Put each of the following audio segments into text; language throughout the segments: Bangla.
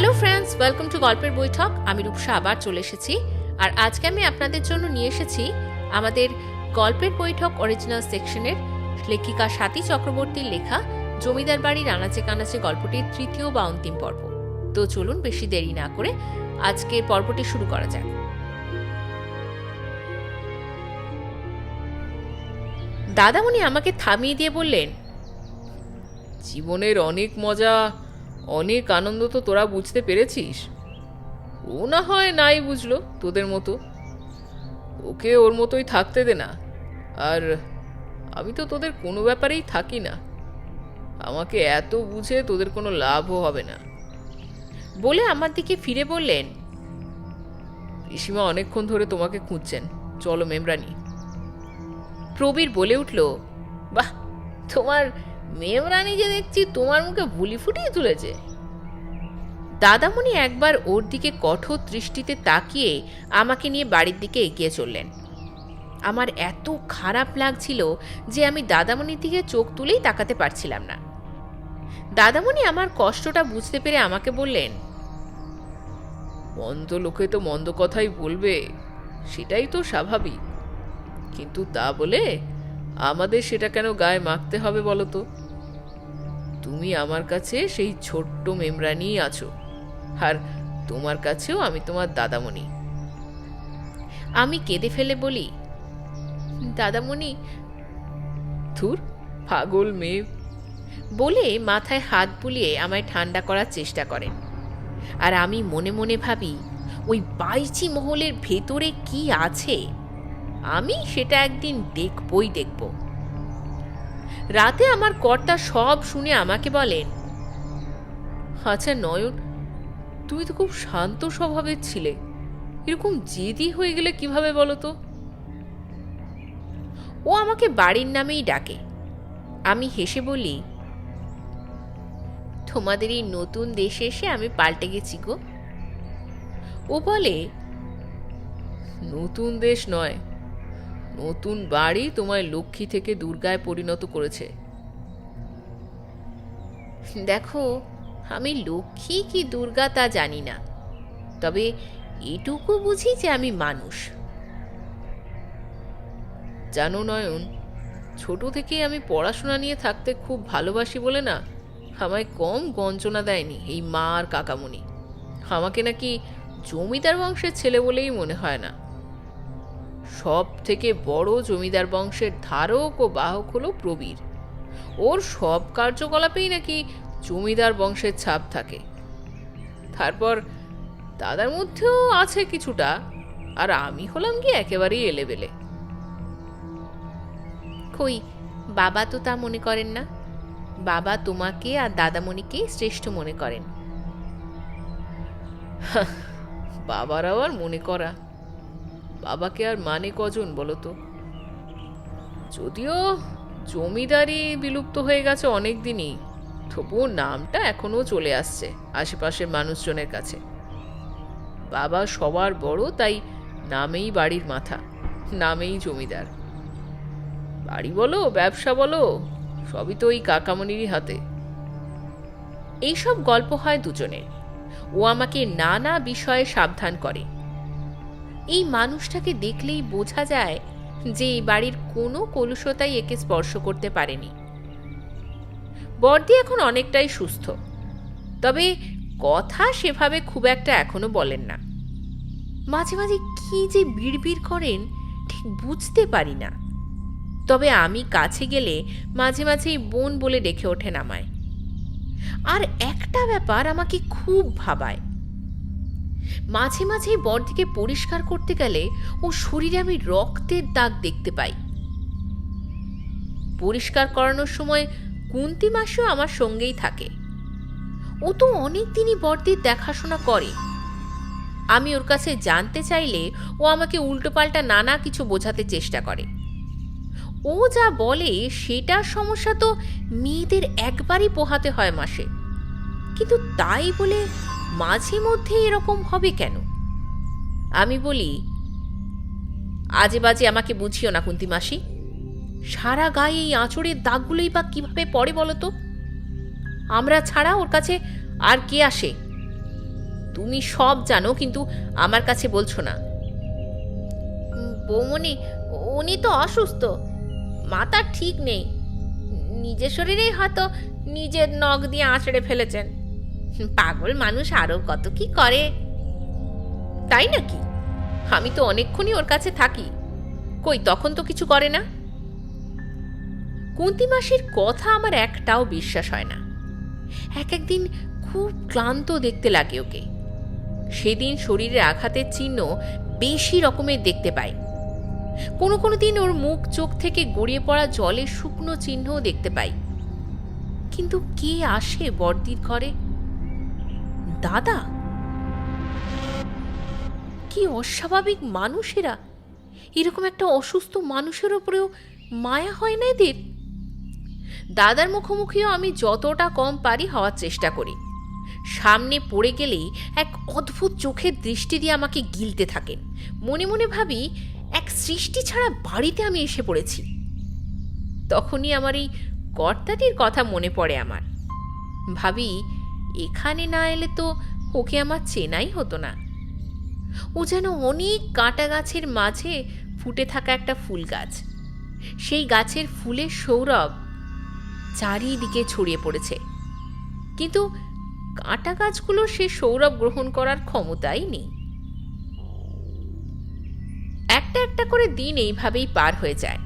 হ্যালো ফ্রেন্ডস, ওয়েলকাম টু গল্পের বৈঠক। আমি রূপসা আবার চলে এসেছি। আর আজকে আমি আপনাদের জন্য নিয়ে এসেছি আমাদের গল্পের বৈঠক অরিজিনাল সেকশনের লেখিকা স্বাতী চক্রবর্তীর লেখা জমিদার বাড়ির আনাচে কানাচে গল্পটির তৃতীয় বা অন্তিম পর্ব। তো চলুন বেশি দেরি না করে আজকের পর্বটি শুরু করা যাক। দাদামণি আমাকে থামিয়ে দিয়ে বললেন, জীবনের অনেক মজা, অনেক আনন্দ তো তোরা বুঝতে পেরেছিস। ও না হয় নাই বুঝলো তোদের মতো, ওকে ওর মতোই থাকতে দে না। আর আমি তো তোদের কোনো ব্যাপারেই থাকি না, আমাকে এত বুঝে তোদের কোনো লাভও হবে না। বলে আমার দিকে ফিরে বললেন, পিসিমা অনেকক্ষণ ধরে তোমাকে খুঁজছেন, চলো মেমরানি। প্রবীর বলে উঠল, বাহ, তোমার মেমরানি যে দেখছি তোমার মুখে বুলি ফুটিয়ে তুলেছে। দাদামণি একবার ওর দিকে কঠোর দৃষ্টিতে তাকিয়ে আমাকে নিয়ে বাড়ির দিকে এগিয়ে চললেন। আমার এত খারাপ লাগছিল যে আমি দাদামণির দিকে চোখ তুলেই তাকাতে পারছিলাম না। দাদামণি আমার কষ্টটা বুঝতে পেরে আমাকে বললেন, মন্দ লোকে তো মন্দ কথাই বলবে, সেটাই তো স্বাভাবিক, কিন্তু তা বলে আমাদের সেটা কেন গায়ে মাখতে হবে বলো তো? তুমি আমার কাছে সেই ছোট্ট মেমরানিই আছো, আর তোমার কাছেও আমি তোমার দাদামণি। আমি কেঁদে ফেলে বলি, দাদামণি। ধুর, পাগল মেয়ে। বলে মাথায় হাত বুলিয়ে আমায় ঠান্ডা করার চেষ্টা করেন। আর আমি মনে মনে ভাবি, ওই বাইচি মহলের ভেতরে কি আছে আমি সেটা একদিন দেখবই দেখব। রাতে আমার কর্তা সব শুনে আমাকে বলেন, আচ্ছা নয়ন, তুমি তো খুব শান্ত স্বভাবের ছিলে, এরকম জেদি হয়ে গেলে কিভাবে বলো তো? ও আমাকে বাড়ির নামেই ডাকে। আমি হেসে বলি, তোমাদের এই নতুন দেশে এসে আমি পাল্টে গেছি গো। ও বলে, নতুন দেশ নয়, নতুন বাড়ি তোমায় লক্ষ্মী থেকে দুর্গায় পরিণত করেছে। দেখো, আমি লক্ষ্মী কি দুর্গা তা জানি না, তবে এটুকু বুঝি যে আমি মানুষ। জানো নয়ন, ছোট থেকেই আমি পড়াশোনা নিয়ে থাকতে খুব ভালোবাসি বলে না আমায় কম গঞ্জনা দেয়নি এই মা আর কাকামণি। আমাকে নাকি জমিদার বংশের ছেলে বলেই মনে হয় না। সব থেকে বড় জমিদার বংশের ধারক ও বাহক হলো প্রবীর। ওর সব কার্যকলাপেই নাকি জমিদার বংশের ছাপ থাকে। তারপর দাদার মধ্যেও আছে কিছুটা, আর আমি হলাম কি একেবারেই এলেবেলে। কই, বাবা তো তা মনে করেন না। বাবা তোমাকে আর দাদামণিকে শ্রেষ্ঠ মনে করেন। বাবার আবার মনে করা, বাবাকে আর মানে কজন বলো তো? যদিও জমিদারি বিলুপ্ত হয়ে গেছে অনেক দিনই, তবুও নামটা এখনো চলে আসছে আশেপাশের মানুষজনের কাছে। বাবা সবার বড়, তাই নামেই বাড়ির মাথা, নামেই জমিদার। বাড়ি বলো ব্যবসা বলো, সবই তো ওই কাকামণিরই হাতে। এইসব গল্প হয় দুজনের। ও আমাকে নানা বিষয়ে সাবধান করে। এই মানুষটাকে দেখলেই বোঝা যায় যে এই বাড়ির কোনো কলুষতাই একে স্পর্শ করতে পারেনি। বড়দি এখন অনেকটাই সুস্থ, তবে কথা সেভাবে খুব একটা এখনো বলেন না। মাঝে মাঝে কি যে বিড়বিড় করেন ঠিক বুঝতে পারি না, তবে আমি কাছে গেলে মাঝে মাঝেই বোন বলে ডেকে ওঠেন আমায়। আর একটা ব্যাপার আমাকে খুব ভাবায়, মাঝে মাঝেই বড়দিকে পরিষ্কার করতে গেলে ও শরীরে আমি রক্তের দাগ দেখতে পাই। পরিষ্কার করানোর সময় কুন্তি মাসিও আমার সঙ্গেই থাকে। ও তো অনেক দিনই বড়দির দেখাশোনা করে। আমি ওর কাছে জানতে চাইলে ও আমাকে উল্টোপাল্টা নানা কিছু বোঝাতে চেষ্টা করে। ও যা বলে সেটার সমস্যা তো মেয়েদের একবারই পোহাতে হয় মাসে, কিন্তু তাই বলে মাঝে মধ্যে এরকম হবে কেন? আমি বলি, আজে বাজে আমাকে বুঝিও না কুন্তি মাসি। সারা গায়ে এই আঁচড়ের দাগগুলোই বা কিভাবে পড়ে বলো তো? আমরা ছাড়া ওর কাছে আর কে আসে? তুমি সব জানো, কিন্তু আমার কাছে বলছো না। বৌমনি, উনি তো অসুস্থ, মাথা ঠিক নেই, নিজের শরীরেই হয়তো নিজের নখ দিয়ে আঁচড়ে ফেলেছেন। পাগল মানুষ আরও কত কি করে। তাই নাকি? আমি তো অনেকক্ষণই ওর কাছে থাকি, কই তখন তো কিছু করে না। কুন্তি মাসির কথা আমার একটাও বিশ্বাস হয় না। এক একদিন খুব ক্লান্ত দেখতে লাগে ওকে। সেদিন শরীরে আঘাতের চিহ্ন বেশি রকমের দেখতে পাই। কোনো কোনো দিন ওর মুখ চোখ থেকে গড়িয়ে পড়া জলের শুকনো চিহ্নও দেখতে পাই। কিন্তু কে আসে বড়দির ঘরে? দাদা? কি অস্বাভাবিক মানুষেরা! এরকম একটা অসুস্থ মানুষের ওপরেও মায়া হয় না এদের? দাদার মুখোমুখিও আমি যতটা কম পারি হওয়ার চেষ্টা করি। সামনে পড়ে গেলেই এক অদ্ভুত চোখের দৃষ্টি দিয়ে আমাকে গিলতে থাকেন। মনে মনে ভাবি, এক সৃষ্টি ছাড়া বাড়িতে আমি এসে পড়েছি। তখনই আমার এই কর্তাটির কথা মনে পড়ে আমার। ভাবি, এখানে না এলে তো ওকে আমার চেনাই হতো না। ও যেন অনেক কাঁটা গাছের মাঝে ফুটে থাকা একটা ফুল গাছ। সেই গাছের ফুলের সৌরভ চারিদিকে ছড়িয়ে পড়েছে, কিন্তু কাঁটা গাছগুলো সে সৌরভ গ্রহণ করার ক্ষমতাই নেই। একটা একটা করে দিন এইভাবেই পার হয়ে যায়।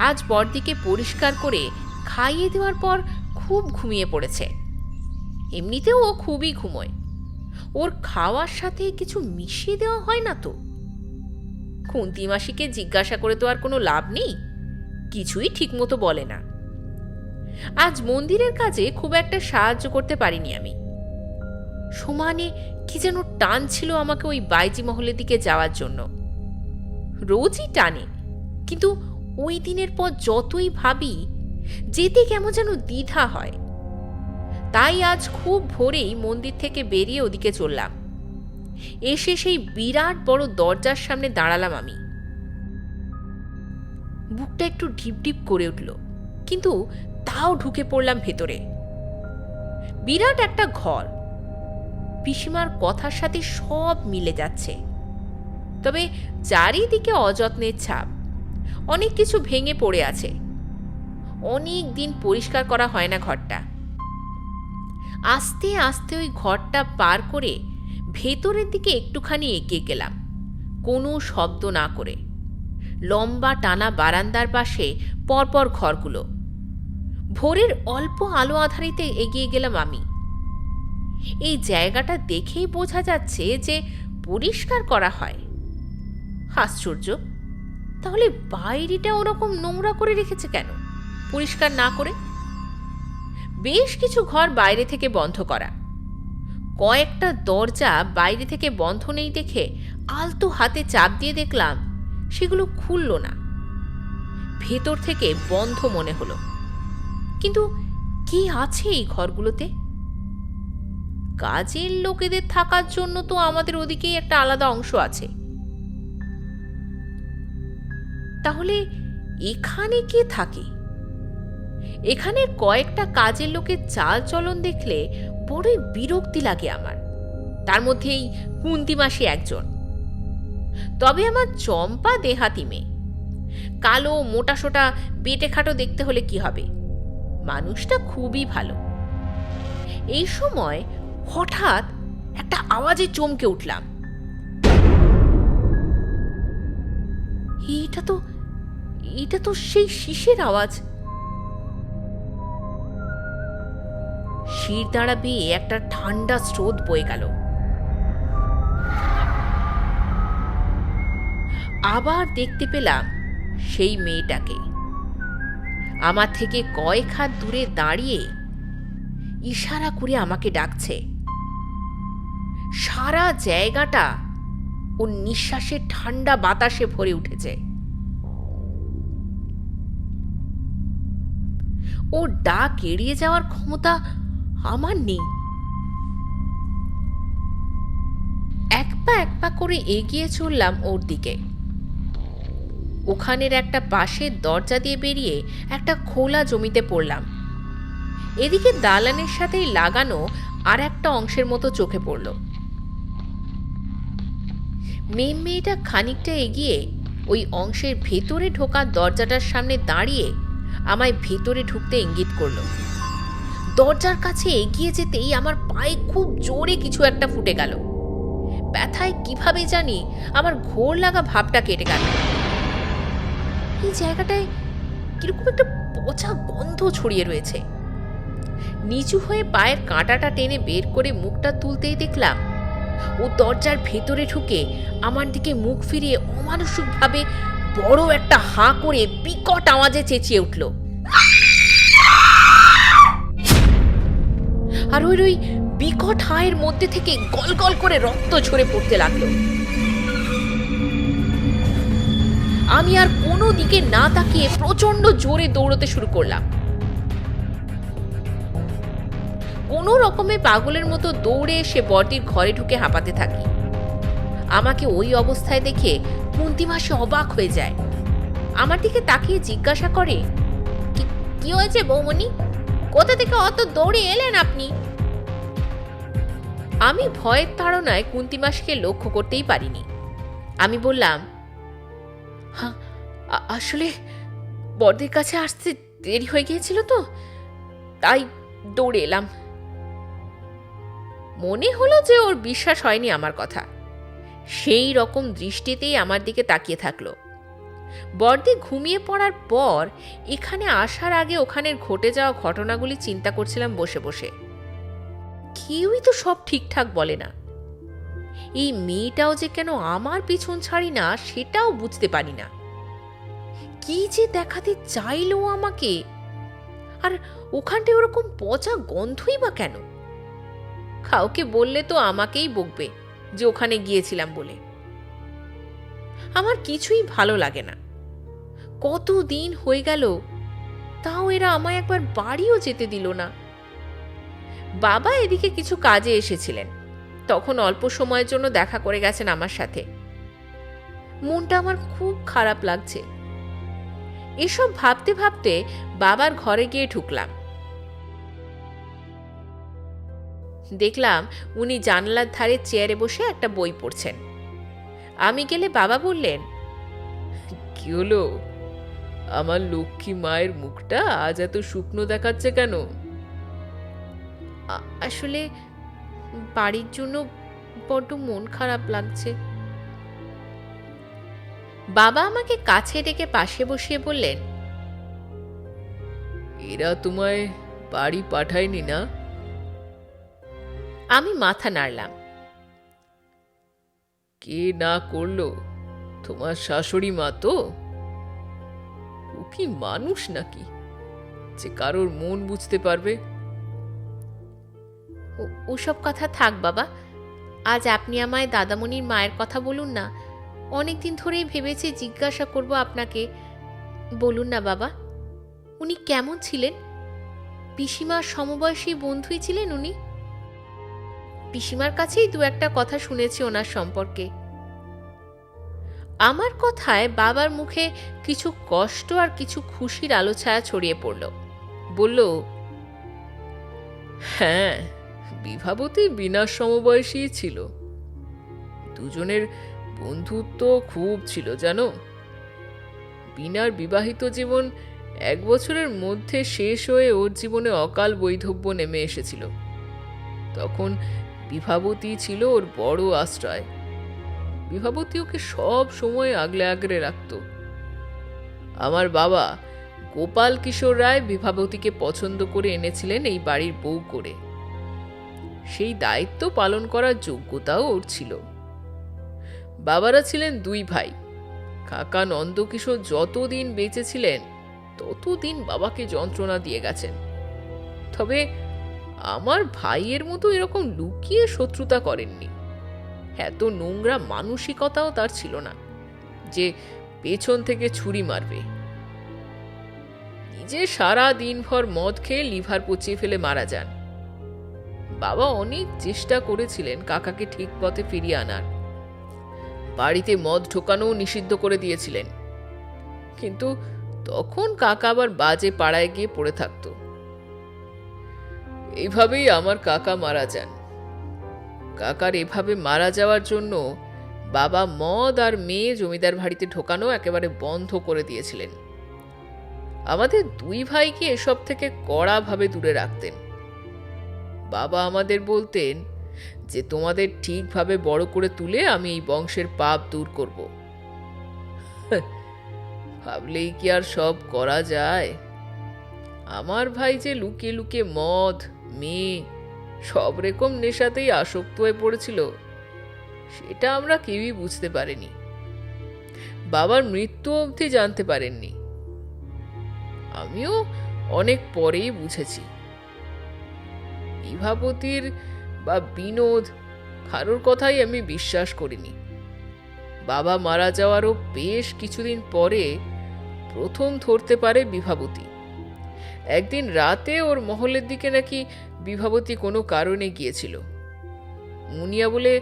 আজ বড়দিকে পরিষ্কার করে খাইয়ে দেওয়ার পর খুব ঘুমিয়ে পড়েছে। এমনিতেও ও খুবই ঘুমোয়। ওর খাওয়ার সাথে কিছু মিশিয়ে দেওয়া হয় না তো? কুন্তি মাসিকে জিজ্ঞাসা করে তো আর কোনো লাভ নেই, কিছুই ঠিকমতো বলে না। আজ মন্দিরের কাজে খুব একটা সাহায্য করতে পারিনি আমি। সমানে কি যেন টান ছিল আমাকে ওই বাইজি মহলের দিকে যাওয়ার জন্য। রোজই টানে, কিন্তু ওই দিনের পর যতই ভাবি, যেতে কেমন যেন দ্বিধা হয়। তাই আজ খুব ভোরেই মন্দির থেকে বেরিয়ে ওদিকে চললাম। এসে সেই বিরাট বড় দরজার সামনে দাঁড়ালাম আমি। বুকটা একটু ঢিপ ঢিপ করে উঠল, কিন্তু তাও ঢুকে পড়লাম ভেতরে। বিরাট একটা ঘর, পিসিমার কথার সাথে সব মিলে যাচ্ছে। তবে চারিদিকে অযত্নের ছাপ, অনেক কিছু ভেঙে পড়ে আছে। অনেক দিন পরিষ্কার করা হয় না ঘরটা। আস্তে আস্তে ওই ঘরটা পার করে ভেতরের দিকে একটুখানি এগিয়ে গেলাম, কোনো শব্দ না করে। লম্বা টানা বারান্দার পাশে পরপর ঘরগুলো। ভোরের অল্প আলো আধারিতে এগিয়ে গেলাম আমি। এই জায়গাটা দেখেই বোঝা যাচ্ছে যে পরিষ্কার করা হয়। আশ্চর্য, তাহলে বাইরেটা ওরকম নোংরা করে রেখেছে কেন, পরিষ্কার না করে? বেশ কিছু ঘর বাইরে থেকে বন্ধ করা। কয়েকটা দরজা বাইরে থেকে বন্ধ নেই দেখে আলতো হাতে চাপ দিয়ে দেখলাম সেগুলো খুলল না, ভেতর থেকে বন্ধ মনে হলো। কিন্তু কি আছে এই ঘরগুলোতে? কাজের লোকেদের থাকার জন্য তো আমাদের ওদিকেই একটা আলাদা অংশ আছে। তাহলে এখানে কে থাকে? এখানে কয়েকটা কাজের লোকের চাল চলন দেখলে বড়ই বিরক্তি লাগে আমার। তার মধ্যেই কুন্তি মাসি একজন। তবে আমার চম্পা দেহাতি মেয়ে। কালো মোটাসোটা বেটে খাটো দেখতে হলে কি হবে, মানুষটা খুবই ভালো। এই সময় হঠাৎ একটা আওয়াজে চমকে উঠলাম। এটা তো সেই শিশের আওয়াজ। শির দাঁড়া বেয়ে একটা ঠান্ডা স্রোত বয়ে গেল। আবার দেখতে পেলাম সেই মেয়েটাকে, আমার থেকে কয়েক হাত দূরে দাঁড়িয়ে ইশারা করে আমাকে ডাকছে। সারা জায়গাটা ওর নিঃশ্বাসের ঠান্ডা বাতাসে ভরে উঠেছে। ওর ডাক এড়িয়ে যাওয়ার ক্ষমতা আমার নেই। এক পা করে এগিয়ে চললাম ওর দিকে। ওখানের একটা পাশের দরজা দিয়ে বেরিয়ে একটা খোলা জমিতে পড়লাম। এদিকে দালানের সাথেই লাগানো আর একটা অংশের মতো চোখে পড়ল। মেয়েটা খানিকটা এগিয়ে ওই অংশের ভেতরে ঢোকার দরজাটার সামনে দাঁড়িয়ে আমায় ভেতরে ঢুকতে ইঙ্গিত করল। দরজার কাছে এগিয়ে যেতেই আমার পায়ে খুব জোরে কিছু একটা ফুটে গেল। ব্যথায় কিভাবে জানি আমার ঘোর লাগা ভাবটা কেটে গেল। এই জায়গাটায় কিরকম একটা পচা গন্ধ ছড়িয়ে রয়েছে। নিচু হয়ে পায়ের কাঁটাটা টেনে বের করে মুখটা তুলতেই দেখলাম ও দরজার ভেতরে ঢুকে আমার দিকে মুখ ফিরিয়ে অমানসিকভাবে বড় একটা হাঁ করে বিকট আওয়াজে চেঁচিয়ে উঠল। আর ওই বিকট হাঁয়ের মধ্যে থেকে গল গল করে রক্ত ঝরে পড়তে লাগলো। আমি আর কোনো দিকে না তাকিয়ে প্রচন্ড জোরে দৌড়তে শুরু করলাম। কোনো রকমে পাগলের মতো দৌড়ে এসে বড়দির ঘরে ঢুকে হাঁপাতে থাকি। আমাকে ওই অবস্থায় দেখে কুন্তি মাসি অবাক হয়ে যায়। আমার দিকে তাকিয়ে জিজ্ঞাসা করে, কি হয়েছে বৌমণি? কোথা থেকে অত দৌড়ে এলেন আপনি? আমি ভয়ের তাড়নায় কুন্তি মাসিকে লক্ষ্য করতেই পারিনি। আমি বললাম, হ্যাঁ আসলে বড়দির কাছে আসতে দেরি হয়ে গিয়েছিল তো, তাই দৌড়ে এলাম। মনে হলো যে ওর বিশ্বাস হয়নি আমার কথা। সেই রকম দৃষ্টিতেই আমার দিকে তাকিয়ে থাকলো। বড়দি ঘুমিয়ে পড়ার পর এখানে আসার আগে ওখানের ঘটে যাওয়া ঘটনাগুলি চিন্তা করছিলাম বসে বসে। কেউই তো সব ঠিকঠাক বলে না। এই মেয়েটাও যে কেন আমার পিছন ছাড়ি না সেটাও বুঝতে পারি না। কি যে দেখাতে চাইলো আমাকে, আর ওখানটায় ওরকম পচা গন্ধই বা কেন? কাউকে বললে তো আমাকেই বকবে যে ওখানে গিয়েছিলাম বলে। আমার কিছুই ভালো লাগে না। কতদিন হয়ে গেল, তাও এরা আমায় একবার বাড়িও যেতে দিল না। বাবা এদিকে কিছু কাজে এসেছিলেন, তখন অল্প সময়ের জন্য দেখা করে গেছেন আমার সাথে। মনটা আমার খুব খারাপ লাগছে। এসব ভাবতে ভাবতে বাবার ঘরে গিয়ে ঢুকলাম। দেখলাম উনি জানলার ধারে চেয়ারে বসে একটা বই পড়ছেন। আমি গেলে বাবা বললেন, কি হলো? আমার লক্ষ্মী মায়ের মুখটা আজ এত শুকনো দেখাচ্ছে কেন? আসলে বাড়ির জন্য বড্ড মন খারাপ লাগছে। বাবা আমাকে কাছে ডেকে পাশে বসিয়ে বললেন, এরা তোমায় বাড়ি পাঠায়নি না? আমি মাথা নাড়লাম। কে না করলো? তোমার শাশুড়ি মা তো। ও কি মানুষ নাকি যে কারোর মন বুঝতে পারবে? ওসব কথা থাক বাবা, আজ আপনি আমায় দাদামণির মায়ের কথা বলুন না। অনেকদিন ধরেই ভেবেছি জিজ্ঞাসা করব আপনাকে। বলুন না বাবা, উনি কেমন ছিলেন? পিসিমার সমবয়সী বন্ধুই ছিলেন উনি? পিসিমার কাছেই দু একটা কথা শুনেছি ওনার সম্পর্কে। আমার কথায় বাবার মুখে কিছু কষ্ট আর কিছু খুশির আলো ছায়া ছড়িয়ে পড়ল। বলল, হ্যাঁ, বিভাবতী বিনার সমবয়সী ছিল। দুজনের বন্ধুত্ব খুব ছিল জানো। বিনার বিবাহিত জীবন 1 বছরের মধ্যে শেষ হয়ে ওর জীবনে অকাল বৈধব্য নেমে এসেছিল। তখন বিভাবতী ছিল ওর বড় আশ্রয়। বিভাবতী ওকে সব সময় আগলে আগলে রাখত। আমার বাবা গোপাল কিশোর রায় বিভাবতীকে পছন্দ করে এনেছিলেন এই বাড়ির বউ করে। সেই দায়িত্ব পালন করার যোগ্যতাও ওর ছিল। বাবারা ছিলেন 2 ভাই। কাকা নন্দকিশোর যতদিন বেঁচে ছিলেন ততদিন বাবাকে যন্ত্রণা দিয়ে গেছেন। তবে আমার ভাইয়ের মতো এরকম লুকিয়ে শত্রুতা করেননি। এত নোংরা মানসিকতাও তার ছিল না যে পেছন থেকে ছুরি মারবে। নিজে সারা দিনভর মদ খেয়ে লিভার পচিয়ে ফেলে মারা যান। বাবা অনেক চেষ্টা করেছিলেন কাকাকে ঠিক পথে ফিরিয়ে আনার। বাড়িতে মদ ঢোকানোও নিষিদ্ধ করে দিয়েছিলেন, কিন্তু তখন কাকা আবার বাজে পাড়ায় গিয়ে পড়ে থাকত। এইভাবেই আমার কাকা মারা যান। কাকার এভাবে মারা যাওয়ার জন্য বাবা মদ আর মেয়ে জমিদার বাড়িতে ঢোকানো একেবারে বন্ধ করে দিয়েছিলেন। আমাদের দুই ভাইকে এসব থেকে কড়াভাবে দূরে রাখতেন। বাবা আমাদের বলতেন যে তোমাদের ঠিকভাবে বড় করে তুলে আমি এই বংশের পাপ দূর করব। ভাবলেই কি আর সব করা যায়? আমার ভাই যে লুকিয়ে লুকিয়ে মদ, মেয়ে সব রকম নেশাতেই আসক্ত হয়ে পড়েছিল, সেটা আমরা কেউই বুঝতে পারিনি। বাবার মৃত্যু অবধি জানতে পারেননি। আমিও অনেক পরেই বুঝেছি। বিভাবতীর বা বিনোদ কারোর কথাই আমি বিশ্বাস করিনি। বাবা মারা যাওয়ারও বেশ কিছুদিন পরে প্রথম ধরতে পারে বিভাবতী। একদিন রাতে ওর মহলের দিকে নাকি বিভাবতী কোনো কারণে গিয়েছিল। মুনিয়া বলে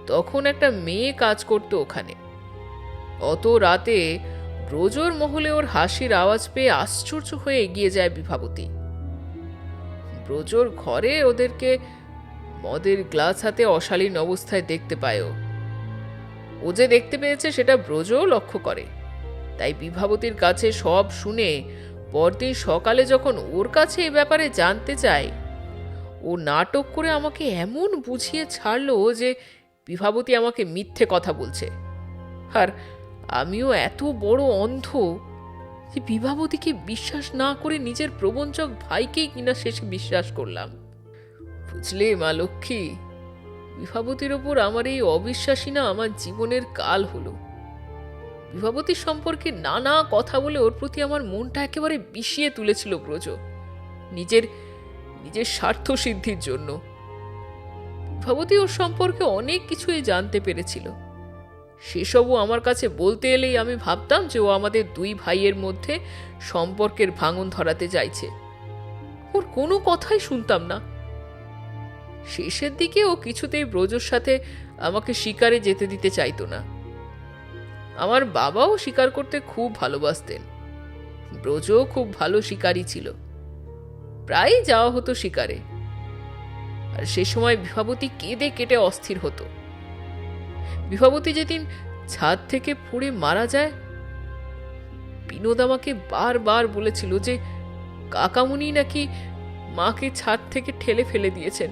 তখন একটা মেয়ে কাজ করতো ওখানে। অত রাতে ব্রজর মহলে ওর হাসির আওয়াজ পেয়ে আশ্চর্য হয়ে এগিয়ে যায় বিভাবতী। ব্রজর ঘরে ওদেরকে মদের গ্লাস হাতে অশালীন অবস্থায় দেখতে পায়। ও যে দেখতে পেয়েছে সেটা ব্রজও লক্ষ্য করে। তাই বিভাবতীর কাছে সব শুনে পরদিন সকালে যখন ওর কাছে এ ব্যাপারে জানতে চায়, ও নাটক করে আমাকে এমন বুঝিয়ে ছাড়লো যে বিভাবতী আমাকে মিথ্যে কথা বলছে। আর আমিও এত বড় অন্ধ যে বিভাবতীকে বিশ্বাস না করে নিজের প্রবঞ্চক ভাইকেই কিনা শেষে বিশ্বাস করলাম। বুঝলে মা লক্ষ্মী, বিভাবতীর ওপর আমার এই অবিশ্বাসী না আমার জীবনের কাল হলো। বিভাবতীর সম্পর্কে নানা কথা বলে ওর প্রতি আমার মনটা একেবারে বিষিয়ে তুলেছিল ব্রজ, নিজের নিজের স্বার্থ সিদ্ধির জন্য। বিভাবতী ওর সম্পর্কে অনেক কিছুই জানতে পেরেছিল। সেসবও আমার কাছে বলতে এলেই আমি ভাবতাম যে ও আমাদের দুই ভাইয়ের মধ্যে সম্পর্কের ভাঙন ধরাতে চাইছে। ওর কোনো কথাই শুনতাম না। শেষের দিকে ও কিছুতেই ব্রজর সাথে আমাকে শিকারে যেতে দিতে চাইতো না। আমার বাবাও শিকার করতে খুব ভালোবাসতেন। ব্রজও খুব ভালো শিকারী ছিল। প্রায় যাওয়া হতো শিকারে। আর সে সময় বিভাবতী কেঁদে কেটে অস্থির হতো। বিভাবতী যেদিন ছাদ থেকে পড়ে মারা যায়, বিনোদ আমাকে বারবার বলেছিল যে কাকামুনি নাকি মাকে ছাদ থেকে ঠেলে ফেলে দিয়েছেন।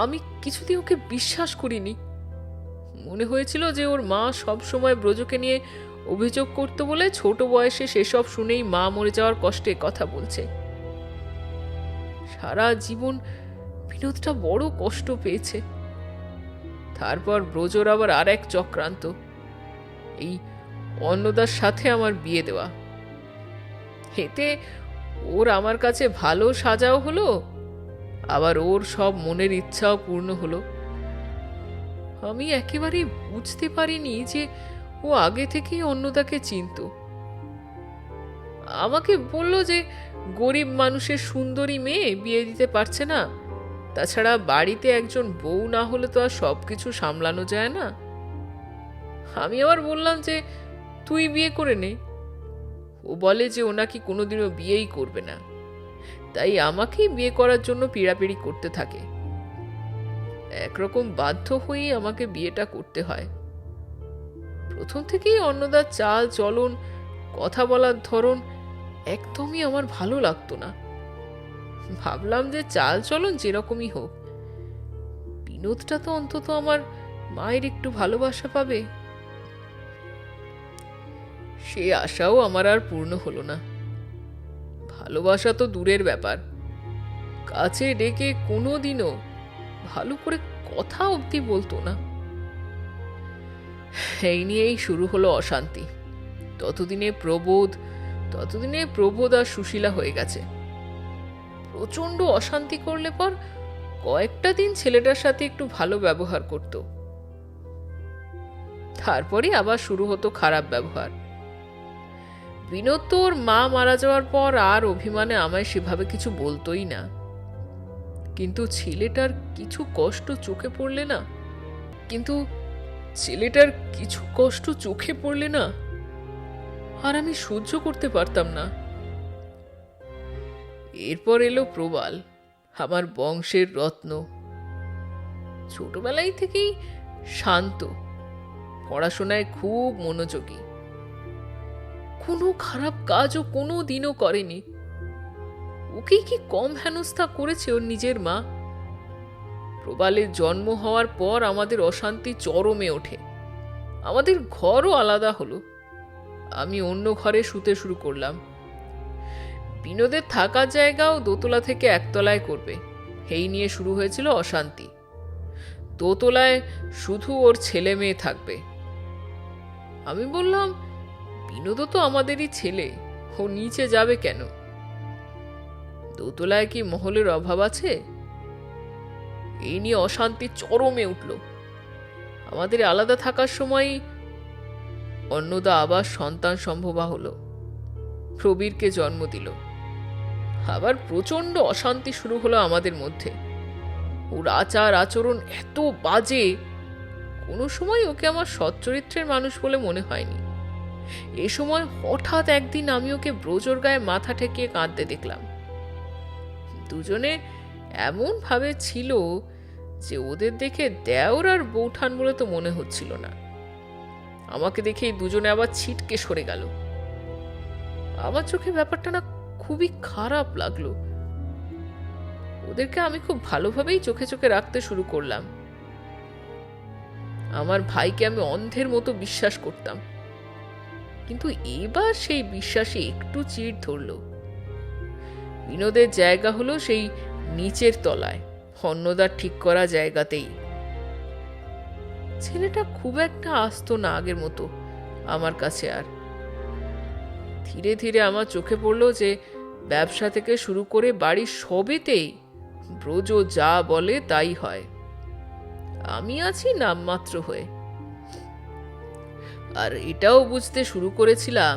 আমি কিছুতেই ওকে বিশ্বাস করিনি। মনে হয়েছিল যে ওর মা সব সময় ব্রজকে নিয়ে অভিযোগ করতে বলে ছোট বয়সে সেসব শুনেই মা মরে যাওয়ার কষ্টে কথা বলছে। সারা জীবন বিনোদটা বড় কষ্ট পেয়েছে। তারপর ব্রজর আবার আর এক চক্রান্ত, এই অন্নদার সাথে আমার বিয়ে দেওয়া। এতে ওর আমার কাছে ভালো সাজাও হলো, আবার ওর সব মনের ইচ্ছাও পূর্ণ হলো। আমি একেবারেই বুঝতে পারিনি যে ও আগে থেকেই অন্নদাকে চিনত। আমাকে বলল যে গরিব মানুষের সুন্দরী মেয়ে বিয়ে দিতে পারছে না, তাছাড়া বাড়িতে একজন বউ না হলে তো আর সবকিছু সামলানো যায় না। আমি আবার বললাম যে তুই বিয়ে করে নে। ও বলে যে ও নাকি কোনোদিনও বিয়েই করবে না, তাই আমাকেই বিয়ে করার জন্য পিড়াপিড়ি করতে থাকে। একরকম বাধ্য হয়েই আমাকে বিয়েটা করতে হয়। প্রথম থেকেই অন্নদার চাল চলন, কথা বলার ধরন একদমই আমার ভালো লাগতো না। ভাবলাম যে চাল চলন যেরকমই হোক, বিনোদটা তো অন্তত আমার মায়ের একটু ভালোবাসা পাবে। সে আশাও আমার আর পূর্ণ হলো না। ভালোবাসা তো দূরের ব্যাপার, কাছে ডেকে কোনোদিনও ভালো করে কথা অবধি বলতো না। এই নিয়েই শুরু হলো অশান্তি। ততদিনে প্রবোধ আর সুশীলা হয়ে গেছে। প্রচন্ড অশান্তি করলে পর কয়েকটা দিন ছেলেটার সাথে একটু ভালো ব্যবহার করত, তারপরে আবার শুরু হতো খারাপ ব্যবহার। বিনোদ তো ওর মা মারা যাওয়ার পর আর অভিমানে আমায় সেভাবে কিছু বলতোই না। কিন্তু ছেলেটার কিছু কষ্ট চোখে পড়লে না আর আমি সহ্য করতে পারতাম না। এরপর এলো প্রবাল। আমার বংশের রত্ন। ছোটবেলায় থেকেই শান্ত, পড়াশোনায় খুব মনোযোগী, কোনো খারাপ কাজও কোনো দিনও করেনি। ওকেই কি কম হেনস্থা করেছে ওর নিজের মা? প্রবালের জন্ম হওয়ার পর আমাদের অশান্তি চরমে ওঠে। আমাদের ঘরও আলাদা হলো। আমি অন্য ঘরে শুতে শুরু করলাম। বিনোদের থাকার জায়গাও দোতলা থেকে একতলায় করবে, এই নিয়ে শুরু হয়েছিল অশান্তি। দোতলায় শুধু ওর ছেলে মেয়ে থাকবে। আমি বললাম, বিনোদও তো আমাদেরই ছেলে, ও নিচে যাবে কেন? দোতলায় কি মহলের অভাব আছে? এই নিয়ে অশান্তি চরমে উঠল। আমাদের আলাদা থাকার সময় অন্নদা আবার সন্তান সম্ভবা হলো, প্রবীরকে জন্ম দিল। আবার প্রচন্ড অশান্তি শুরু হলো আমাদের মধ্যে। ওর আচার আচরণ এত বাজে, কোনো সময় ওকে আমার সচ্চরিত্রের মানুষ বলে মনে হয়নি। এ সময় হঠাৎ একদিন আমি ওকে ব্রজর গায়ে মাথা ঠেকিয়ে কাঁদতে দেখলাম। দুজনে এমন ভাবে ছিল যে ওদের দেখে দেওর আর বৌঠান বলে তো মনে হচ্ছিল না। আমাকে দেখেই দুজনে আবার ছিটকে সরে গেল। আমার চোখে ব্যাপারটা না খুবই খারাপ লাগলো। ওদেরকে আমি খুব ভালোভাবেই চোখে চোখে রাখতে শুরু করলাম। আমার ভাইকে আমি অন্ধের মতো বিশ্বাস করতাম, কিন্তু এবার সেই বিশ্বাসে একটু চিড় ধরল। বিনোদের জায়গা হলো সেই নিচের তলায়, অন্নদার ঠিক করা জায়গাতেই। ছেলেটা খুব একটা আসতো না আগের মতো আমার কাছে আর। ধীরে ধীরে আমার চোখে পড়লো যে ব্যবসা থেকে শুরু করে বাড়ির সবেতেই ব্রজ যা বলে তাই হয়। আমি আছি নামমাত্র হয়ে। আর এটাও বুঝতে শুরু করেছিলাম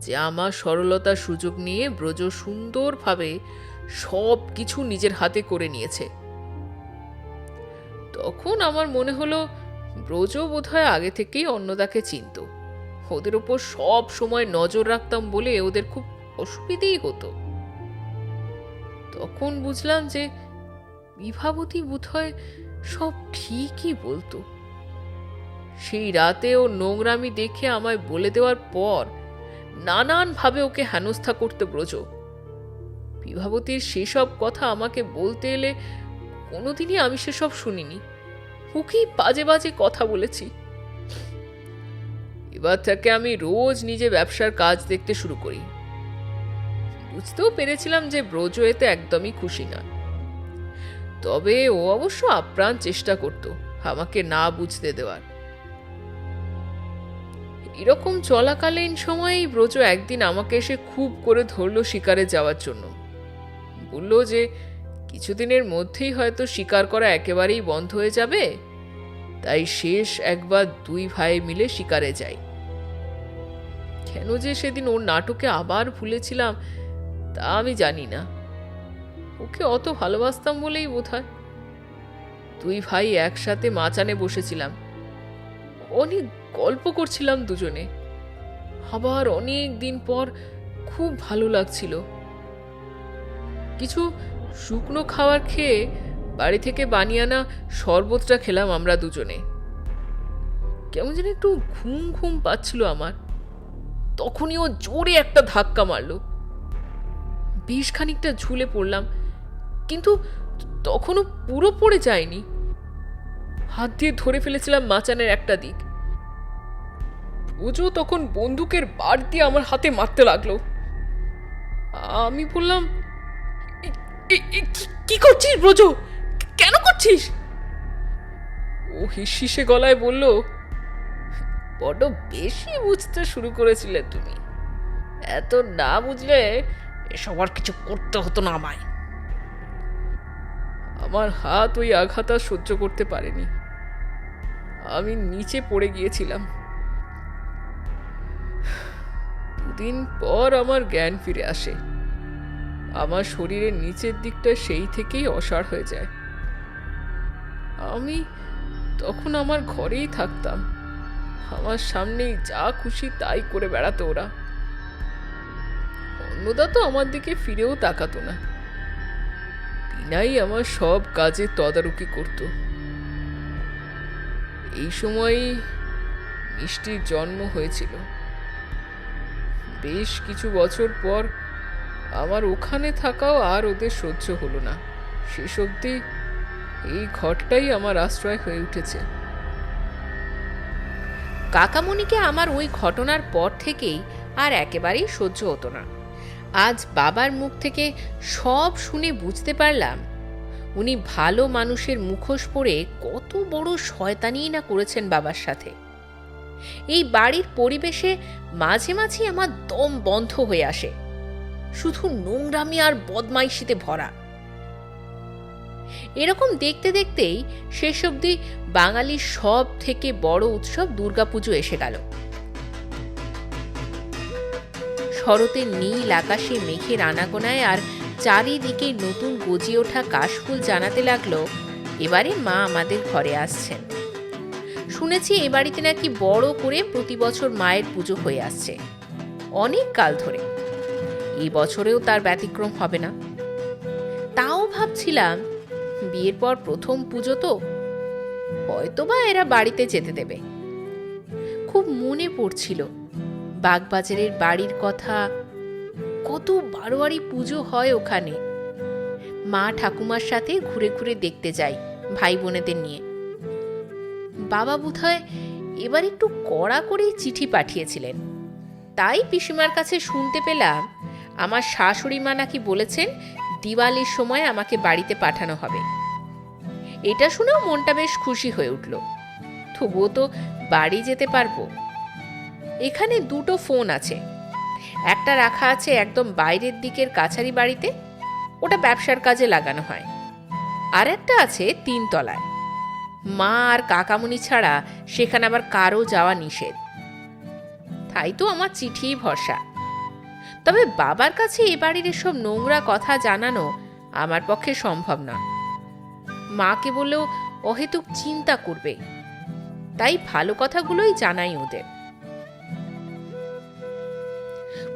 যে আমার সরলতার সুযোগ নিয়ে ব্রজ সুন্দরভাবে সব কিছু নিজের হাতে করে নিয়েছে। তখন আমার মনে হলো ব্রজ বোধহয় আগে থেকেই অন্নদাকে চিনত। ওদের ওপর সব সময় নজর রাখতাম বলে ওদের খুব অসুবিধেই হতো। তখন বুঝলাম যে বিভাবতী বোধহয় সব ঠিকই বলতো। সেই রাতে ও নোংরামি দেখে আমায় বলে দেওয়ার পর নানানভাবে ওকে হেনস্থা করতে ব্রজ। বিভাবতীর সেসব কথা আমাকে বলতে এলে কোনোদিনই আমি সেসব শুনিনি। ওকেই বাজে বাজে কথা বলেছি। এবার থেকে আমি রোজ নিজে ব্যবসার কাজ দেখতে শুরু করি। বুঝতেও পেরেছিলাম যে ব্রজ এতে একদমই খুশি না। তবে ও অবশ্য আপ্রাণ চেষ্টা করত আমাকে না বুঝতে দেওয়ার। এরকম চলাকালীন সময়েই ব্রজ একদিন আমাকে এসে খুব করে ধরলো শিকারে যাওয়ার জন্য। বলল যে কিছুদিনের মধ্যেই হয়তো শিকার করা একেবারেই বন্ধ হয়ে যাবে, তাই শেষ একবার দুই ভাই মিলে শিকারে যাই। কেন যে সেদিন ওর নাটকে আবার ভুলেছিলাম তা আমি জানি না। ওকে অত ভালোবাসতাম বলেই বোধহয়। দুই ভাই একসাথে মাচানে বসেছিলাম, অনেক গল্প করছিলাম দুজনে। আবার অনেক দিন পর খুব ভালো লাগছিল। কিছু শুকনো খাবার খেয়ে বাড়ি থেকে বানিয়ে আনা শরবতটা খেলাম আমরা দুজনে। কেমন যেন একটু ঘুম ঘুম পাচ্ছিল আমার। তখনই ও জোরে একটা ধাক্কা মারলো। বেশ খানিকটা ঝুলে পড়লাম, কিন্তু তখনও পুরো পড়ে যায়নি। হাত দিয়ে ধরে ফেলেছিলাম মাচানের একটা দিক। ওজো তখন বন্দুকের বার দিয়ে আমার হাতে মারতে লাগলো। আমি বললাম, কি করছিস ব্রজ? কেন করছিস? ও হিসিসে গলায় বলল, বড্ড বেশি বুঝতে শুরু করেছিলে তুমি। এত না বুঝলে এসব আর কিছু করতে হতো না আমায়। আমার হাত ওই আঘাত আর সহ্য করতে পারেনি। আমি নিচে পড়ে গিয়েছিলাম। দুদিন পর আমার জ্ঞান ফিরে আসে। আমার শরীরের নিচের দিকটা সেই থেকেই অসাড় হয়ে যায়। আমি তখন আমার ঘরেই থাকতাম। আমার সামনেই যা খুশি তাই করে বেড়াতো ওরা। অন্নদা তো আমার দিকে ফিরেও তাকাতো না। মিনাই আমার সব কাজে তদারকি করত। এই সময়ই মিষ্টির জন্ম হয়েছিল। বেশ কিছু বছর পর আমার ওখানে থাকাও আর ওদের সহ্য হলো না। শেষ অবধি এই ঘরটাই আমার আশ্রয় হয়ে উঠেছে। কাকামণিকে আমার ওই ঘটনার পর থেকেই আর একেবারেই সহ্য হতো না। আজ বাবার মুখ থেকে সব শুনে বুঝতে পারলাম উনি ভালো মানুষের মুখোশ পরে কত বড় শয়তানি না করেছেন বাবার সাথে। এই বাড়ির পরিবেশে মাঝে মাঝে আমার দম বন্ধ হয়ে আসে, শুধু নোংরামি আর বদমাইশিতে ভরা। এরকম দেখতে দেখতেই শেষ অবধি বাঙালির সব থেকে বড় উৎসব দুর্গাপুজো এসে গেল। শরতের নীল আকাশে মেঘের আনাগোনায় আর চারিদিকে নতুন গজিয়ে ওঠা কাশফুল জানাতে লাগলো এবারে মা আমাদের ঘরে আসছেন। শুনেছি এ বাড়িতে নাকি বড় করে প্রতি বছর মায়ের পুজো হয়ে আসছে, অনেক কাল ধরে। এই বছরেও তার ব্যতিক্রম হবে না। তাও ভাবছিলাম বিয়ের পর প্রথম পুজো তো, হয়তোবা এরা বাড়িতে যেতে দেবে। খুব মনে পড়ছিল বাগবাজারের বাড়ির কথা, কত বারোয়ারি পুজো হয় ওখানে। মা ঠাকুমার সাথে ঘুরে ঘুরে দেখতে যাই ভাই বোনেদের নিয়ে। বাবা বোধহয় এবার একটু কড়া করেই চিঠি পাঠিয়েছিলেন, তাই পিসিমার কাছে শুনতে পেলাম আমার শাশুড়ি মা নাকি বলেছেন দিওয়ালির সময় আমাকে বাড়িতে পাঠানো হবে। এটা শুনেও মনটা বেশ খুশি হয়ে উঠল। তবুও তো বাড়ি যেতে পারবো। এখানে দুটো ফোন আছে, একটা রাখা আছে একদম বাইরের দিকের কাছারি বাড়িতে, ওটা ব্যবসার কাজে লাগানো হয়। আর একটা আছে 3 তলায়। মা আর কাকামণি ছাড়া সেখানে আবার কারো যাওয়া নিষেধ। তাই তো আমার চিঠিই ভরসা। তবে বাবার কাছে এ বাড়ির এসব নোংরা কথা জানানো আমার পক্ষে সম্ভব না। মাকে বললেও অহেতুক চিন্তা করবে, তাই ভালো কথাগুলোই জানাই ওদের।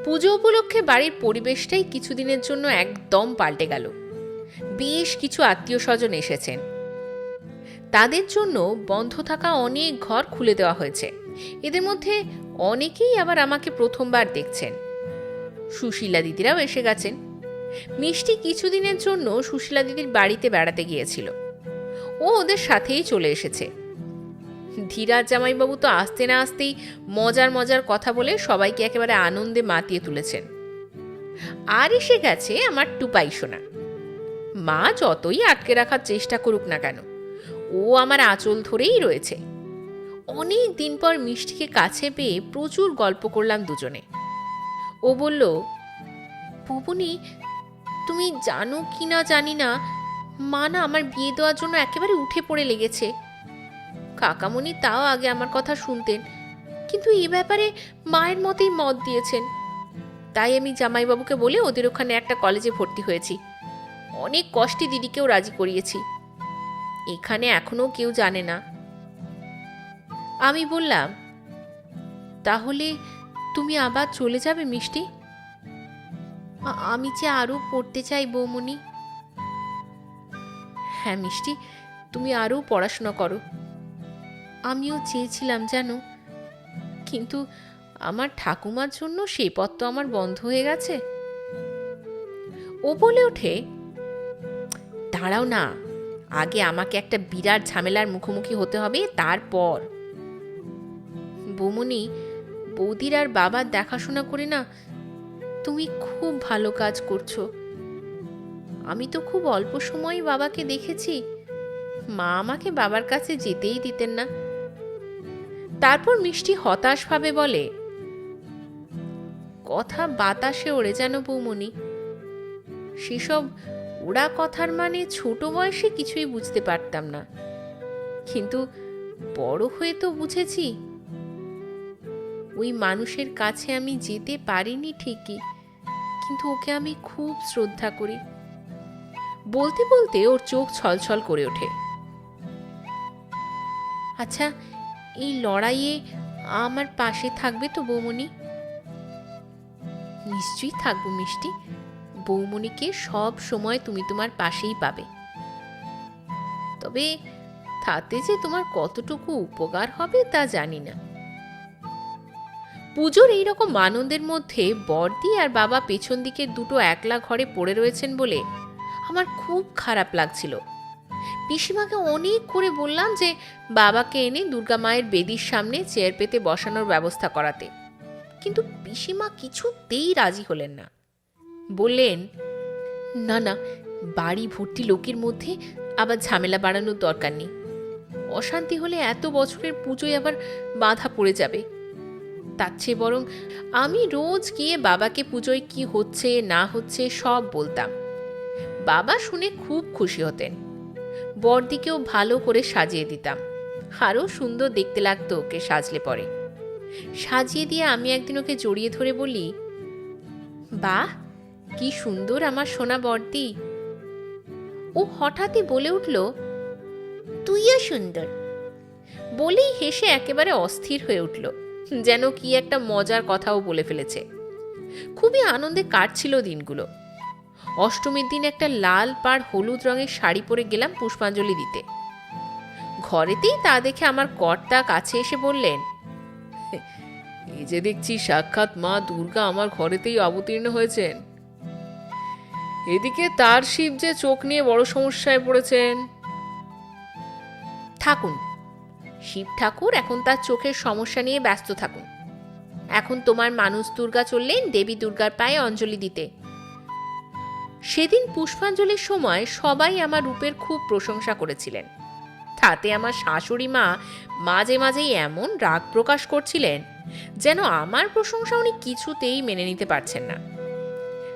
পুজো উপলক্ষে বাড়ির পরিবেশটাই কিছুদিনের জন্য একদম পাল্টে গেল। বেশ কিছু আত্মীয় স্বজন এসেছেন, তাদের জন্য বন্ধ থাকা অনেক ঘর খুলে দেওয়া হয়েছে। এদের মধ্যে অনেকেই আবার আমাকে প্রথমবার দেখছেন। সুশীলা দিদিরাও এসে গেছেন। মিষ্টি কিছুদিনের জন্য সুশীলা দিদির বাড়িতে বেড়াতে গিয়েছিল, ও ওদের সাথেই চলে এসেছে। ধীরাজ জামাইবাবু তো আসতে না আসতেই মজার মজার কথা বলে সবাইকে একেবারে আনন্দে মাতিয়ে তুলেছেন। আর এসে গেছে আমার টুপাই সোনা। মা যতই আটকে রাখার চেষ্টা করুক না কেন, ও আমার আঁচল ধরেই রয়েছে। অনেক দিন পর মিষ্টিকে কাছে পেয়ে প্রচুর গল্প করলাম দুজনে। ও বলল, বুবুনি তুমি জানো কি না জানি না, মা না আমার বিয়ে দেওয়ার জন্য একেবারে উঠে পড়ে লেগেছে। কাকামণি তাও আগে আমার কথা শুনতেন, কিন্তু এই ব্যাপারে মায়ের মতেই মত দিয়েছেন। তাই আমি জামাইবাবুকে বলে ওদের ওখানে একটা কলেজে ভর্তি হয়েছি। অনেক কষ্টে দিদিকেও রাজি করিয়েছি। এখানে এখনো কেউ জানে না। আমি বললাম, তাহলে তুমি আবার চলে যাবে মিষ্টি? আমি যে আরো পড়তে চাই বৌমণি। হ্যাঁ মিষ্টি, তুমি আরো পড়াশোনা করো। আমিও চেয়েছিলাম জানো, কিন্তু আমার ঠাকুমার জন্য সে পথ তো আমার বন্ধ হয়ে গেছে। ও বলে ওঠে, দাঁড়াও না, আগে আমাকে একটা বিরাট ঝামেলার মুখোমুখি হতে হবে, তারপর। বৌমণি, বৌদির আর বাবার দেখাশোনা করে না তুমি খুব ভালো কাজ করছো। আমি তো খুব অল্প সময়ই বাবাকে দেখেছি। মা আমাকে বাবার কাছে যেতেই দিতেন না। তারপর মিষ্টি হতাশভাবে বলে, কথা বাতাসে ওড়ে যেন বৌমণি। সেসব ওরা কথার মানে ছোট বয়সে কিছুই বুঝতে পারতাম না, কিন্তু বড় হয়ে তো বুঝেছি। ওই মানুষের কাছে আমি যেতে পারিনি ঠিকই, কিন্তু ওকে আমি খুব শ্রদ্ধা করি। বলতে বলতে ওর চোখ ছলছল করে ওঠে। আচ্ছা, এই লড়াইয়ে আমার পাশে থাকবে তো বৌমণি? নিশ্চয়ই থাকবো মিষ্টি, বৌমণিকে সব সময় তুমি তোমার পাশেই পাবে। তবে তাতে যে তোমার কতটুকু উপকার হবে তা জানি না। পুজোর এইরকম আনন্দের মধ্যে বড়দি আর বাবা পেছন দিকের দুটো একলা ঘরে পড়ে রয়েছেন বলে আমার খুব খারাপ লাগছিল। পিসিমাকে অনেক করে বললাম যে বাবাকে এনে দুর্গা মায়ের বেদির সামনে চেয়ার পেতে বসানোর ব্যবস্থা করাতে, কিন্তু পিসিমা কিছুতেই রাজি হলেন না। বললেন, না না, বাড়ি ভর্তি লোকের মধ্যে আবার ঝামেলা বাড়ানোর দরকার নেই। অশান্তি হলে এত বছরের পুজোয় আবার বাধা পড়ে যাবে। তার চেয়ে বরং আমি রোজ গিয়ে বাবাকে পুজোয় কি হচ্ছে না হচ্ছে সব বলতাম। বাবা শুনে খুব খুশি হতেন। বড়দিকেও ভালো করে সাজিয়ে দিতাম, আরও সুন্দর দেখতে লাগতো ওকে সাজলে পরে। সাজিয়ে দিয়ে আমি একদিন ওকে জড়িয়ে ধরে বলি, বাহ কি সুন্দর আমার সোনা বড়দি। ও হঠাৎই বলে উঠল, তুইও সুন্দর। বলেই হেসে একেবারে অস্থির হয়ে উঠল, যেন কি একটা মজার কথাও বলে ফেলেছে। খুবই আনন্দে কাটছিল দিনগুলো। অষ্টমীর দিন একটা লাল পাড় হলুদ রঙের শাড়ি পরে গেলাম পুষ্পাঞ্জলি দিতে। ঘরেতেই তা দেখে আমার কর্তা কাছে এসে বললেন, এই যে দেখছি সাক্ষাৎ মা দুর্গা আমার ঘরেতেই অবতীর্ণ হয়েছেন। এদিকে তার শিব যে চোখ নিয়ে বড় সমস্যায় পড়েছেন। থাকুন, শিব ঠাকুর এখন তার চোখের সমস্যা নিয়ে ব্যস্ত থাকুন। এখন তোমার মানুষ দুর্গা চললেন দেবী দুর্গার পায়ে অঞ্জলি দিতে। সেদিন পুষ্পাঞ্জলির সময় সবাই আমার রূপের খুব প্রশংসা করেছিলেন। তাতে আমার শাশুড়ি মা মাঝে মাঝেই এমন রাগ প্রকাশ করছিলেন যেন আমার প্রশংসা উনি কিছুতেই মেনে নিতে পারছেন না।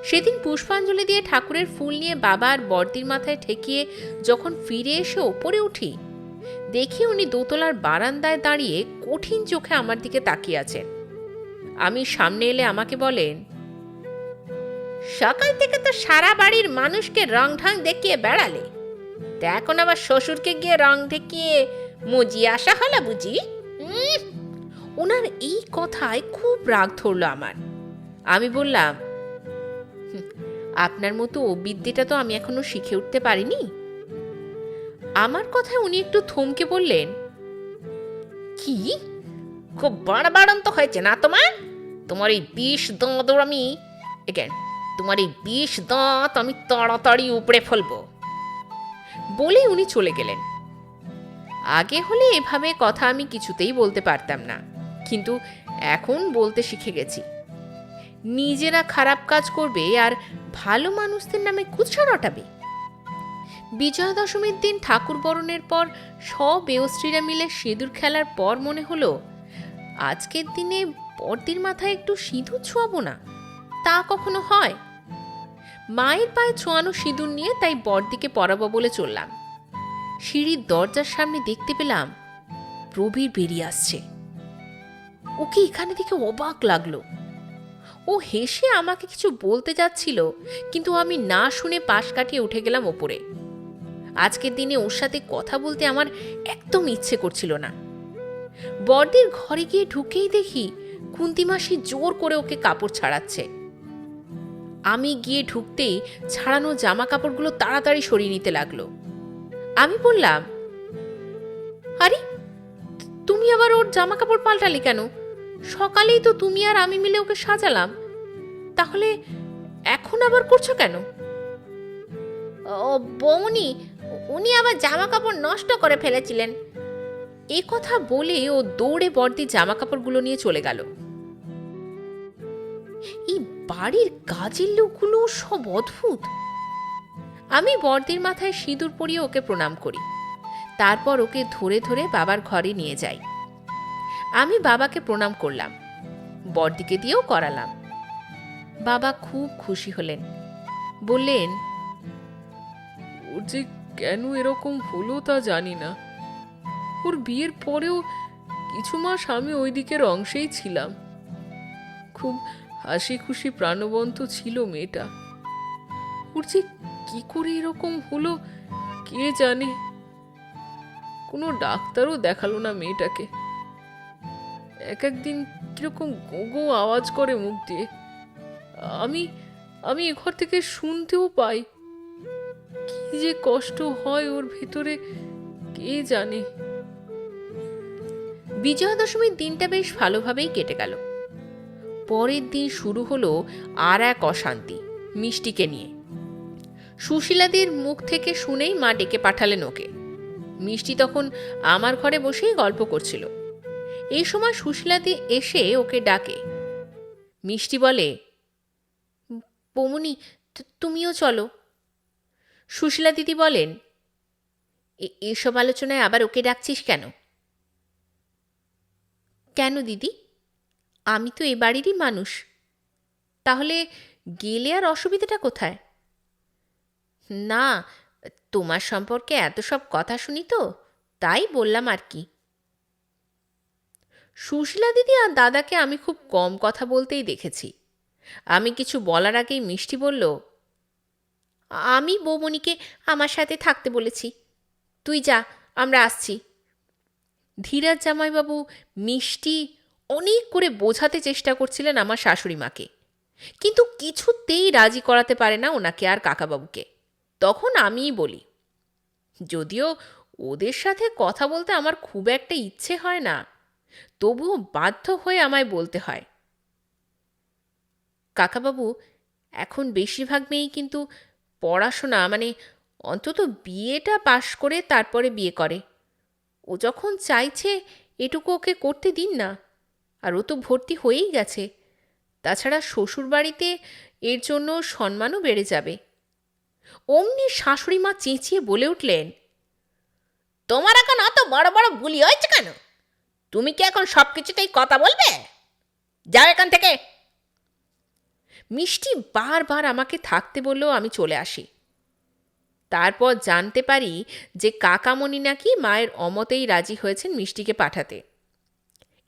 সেদিন পুষ্পাঞ্জলি দিয়ে ঠাকুরের ফুল নিয়ে বাবা আর বড়দির মাথায় ঠেকিয়ে যখন ফিরে এসে ওপরে উঠি, দেখি উনি দোতলার বারান্দায় দাঁড়িয়ে কঠিন চোখে আমার দিকে তাকিয়ে আছেন। আমি সামনে এলে আমাকে বলেন, সকাল থেকে তো সারা বাড়ির মানুষকে রং ঢং দেখিয়ে বেড়ালে, তা এখন আবার শ্বশুরকে গিয়ে রং দেখিয়ে মজিয়ে আসা হলো বুঝি? ওনার এই কথায় খুব রাগ ধরল আমার। আমি বললাম, আপনার মতো ও বিদ্যেটা তো আমি এখনো শিখে উঠতে পারিনি। আমার কথায় উনি একটু থমকে বললেন, কি খুব বাড়াবাড়ন্ত হয়েছে না তোমার? তোমার এই 20 দাঁত আমি তোমার এই 20 দাঁত আমি তাড়াতাড়ি উপড়ে ফেলবো। বলে উনি চলে গেলেন। আগে হলে এভাবে কথা আমি কিছুতেই বলতে পারতাম না, কিন্তু এখন বলতে শিখে গেছি। নিজেরা খারাপ কাজ করবে আর ভালো মানুষদের নামে কুৎসা রটাবে। বিজয়া দশমীর দিন ঠাকুর বরণের পর সব বেয়স্ত্রীরা মিলে সিঁদুর খেলার পর মনে হলো, আজকের দিনে বড়দির মাথায় একটু সিঁদুর ছোঁয়াবো না? তা কখনো হয়? মায়ের পায়ে ছোঁয়ানো সিঁদুর নিয়ে তাই বড়দিকে পরাবো বলে চললাম। সিঁড়ির দরজার সামনে দেখতে পেলাম প্রবীর বেরিয়ে আসছে। ওকে এখানে দেখে অবাক লাগলো। ও হেসে আমাকে কিছু বলতে যাচ্ছিল, কিন্তু আমি না শুনে পাশ কাটিয়ে উঠে গেলাম ওপরে। আজকের দিনে ওর সাথে কথা বলতে আমার একদম ইচ্ছে করছিল না। বড়দির ঘরে গিয়ে ঢুকেই দেখি কুন্তি মাসি জোর করে ওকে কাপড় ছাড়াচ্ছে। আমি গিয়ে ঢুকতেই ছাড়ানো জামা কাপড়গুলো তাড়াতাড়ি সরিয়ে নিতে লাগলো। আমি বললাম, আরে তুমি আবার ওর জামা কাপড় পাল্টালে কেন? সকালেই তো তুমি আর আমি মিলে ওকে সাজালাম, তাহলে এখন আবার করছো কেন? ও বৌনি, উনি আবার জামা কাপড় নষ্ট করে ফেলেছিলেন। এ কথা বলে ও দৌড়ে বড়দি জামা কাপড়গুলো নিয়ে চলে গেল। এই বাড়ির কাজের লোকগুলো সব অদ্ভুত। আমি বড়দির মাথায় সিঁদুর পরিয়ে ওকে প্রণাম করি, তারপর ওকে ধরে ধরে বাবার ঘরে নিয়ে যাই। আমি বাবাকে প্রণাম করলাম, বড়দিকে দিয়েও করালাম। বাবা খুব খুশি হলেন, বললেন, ওর যে কেন এরকম হলো তা জানি না। ওর বিয়ের পরেও কিছু মাস আমি ওই দিকের অংশেই ছিলাম। খুব হাসি খুশি প্রাণবন্ত ছিল মেয়েটা। ওর যে কি করে এরকম হলো কে জানে। কোনো ডাক্তারও দেখালো না মেয়েটাকে। এক একদিন কিরকম গো গো আওয়াজ করে মুখ দিয়ে। আমি আমি এ ঘর থেকে শুনতেও পাই। কি যে কষ্ট হয় ওর ভেতরে কে জানে। বিজয়া দশমীর দিনটা বেশ ভালোভাবেই কেটে গেল। পরের দিন শুরু হলো আর এক অশান্তি মিষ্টিকে নিয়ে। সুশীলাদির মুখ থেকে শুনেই মা ডেকে পাঠালেন ওকে। মিষ্টি তখন আমার ঘরে বসেই গল্প করছিল। এই সময় সুশীলাদি এসে ওকে ডাকে। মিষ্টি বলে, বৌমনি, তুমিও চলো। সুশীলা দিদি বলেন, এসব আলোচনায় আবার ওকে ডাকছিস কেন? কেন দিদি, আমি তো এ বাড়িরই মানুষ, তাহলে গেলে আর অসুবিধাটা কোথায়? না, তোমার সম্পর্কে এত সব কথা শুনি তো, তাই বললাম আর কি। সুশীলা দিদি আর দাদাকে আমি খুব কম কথা বলতেই দেখেছি। আমি কিছু বলার আগেই মিষ্টি বলল, আমি বৌমনিকে আমার সাথে থাকতে বলেছি, তুই যা, আমরা আসছি। ধীরাজ জামাইবাবু মিষ্টি অনেক করে বোঝাতে চেষ্টা করছিলেন আমার শাশুড়ি মাকে, কিন্তু কিছুতেই রাজি করাতে পারে না ওনাকে আর কাকাবাবুকে। তখন আমিই বলি, যদিও ওদের সাথে কথা বলতে আমার খুব একটা ইচ্ছে হয় না, তবুও বাধ্য হয়ে আমায় বলতে হয়। কাকাবাবু, এখন বেশিরভাগ মেয়েই কিন্তু পড়াশোনা মানে অন্তত বিয়েটা পাশ করে তারপরে বিয়ে করে। ও যখন চাইছে এটুকু ওকে করতে দিন না। আর ও তো ভর্তি হয়েই গেছে। তাছাড়া শ্বশুরবাড়িতে এর জন্য সম্মানও বেড়ে যাবে। অমনি শাশুড়ি মা চেঁচিয়ে বলে উঠলেন, তোমার এখন অত বড় বড় বুলি হয়েছে কেন? তুমি কি এখন সব কিছুতেই কথা বলবে? যাও এখান থেকে। মিষ্টি বারবার আমাকে থাকতে বললেও আমি চলে আসি। তারপর জানতে পারি যে কাকামণি নাকি মায়ের অমতেই রাজি হয়েছেন মিষ্টিকে পাঠাতে।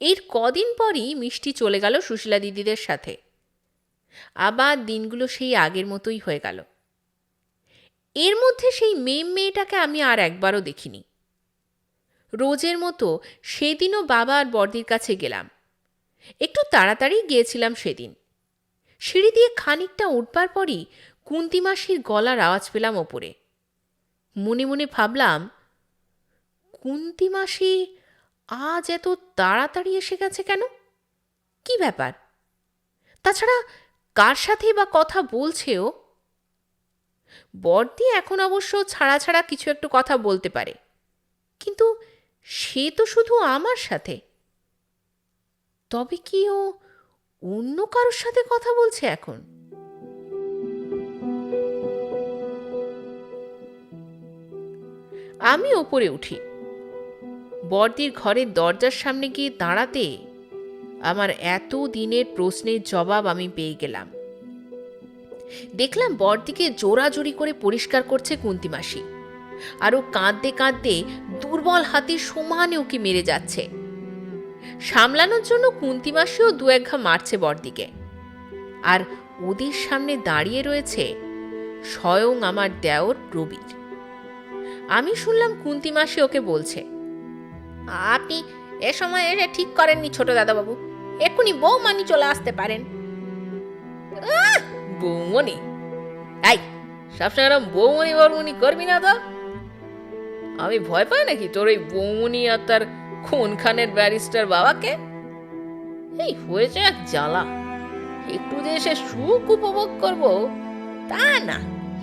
এর কদিন পরই মিষ্টি চলে গেল সুশীলা দিদিদের সাথে। আবার দিনগুলো সেই আগের মতোই হয়ে গেল। এর মধ্যে সেই মেয়েটাকে আমি আর একবারও দেখিনি। রোজের মতো সেদিনও বাবা আর বড়দির কাছে গেলাম। একটু তাড়াতাড়ি গিয়েছিলাম সেদিন। সিঁড়ি দিয়ে খানিকটা উঠবার পরই কুন্তি মাসির গলার আওয়াজ পেলাম ওপরে। মনে মনে ভাবলাম, কুন্তি মাসি আজ এত তাড়াতাড়ি এসে গেছে কেন? কি ব্যাপার? তাছাড়া কার সাথেই বা কথা বলছে ও? বড়দি এখন অবশ্য ছাড়া ছাড়া কিছু একটু কথা বলতে পারে, কিন্তু সে তো শুধু আমার সাথে। তবে কি ও অন্য কারোর সাথে কথা বলছে এখন? আমি ওপরে উঠি। বড়দির ঘরের দরজার সামনে গিয়ে দাঁড়াতে আমার এত দিনের প্রশ্নের জবাব আমি পেয়ে গেলাম। দেখলাম বড়দিকে জোরাজোরি করে পরিষ্কার করছে কুন্তি মাসি, আর ও কাঁদতে কাঁদতে দুর্বল হাতে সমানে ওকে মেরে যাচ্ছে। সামলানোর জন্য কুন্তি মাসিও দু এক ঘা মারছে বড়দিকে। আর ওদের সামনে দাঁড়িয়ে রয়েছে স্বয়ং আমার দেওর প্রবীর। আমি শুনলাম কুন্তি মাসি ওকে বলছে, আপনি এ সময় এসে ঠিক করেননি ছোট দাদাবাবু, এক্ষুনি বৌমনি চলে আসতে পারেন। বৌমনি? এই, সবসময় এরকম বৌমনি বৌমনি করবি না তো। আমি ভয় পাই নাকি তোর এই বৌমনি আর তার খুনখানের ব্যারিস্টার বাবাকে? এই হয়েছে এক জ্বালা, একটু যে এসে সুখ উপভোগ করবো তা না,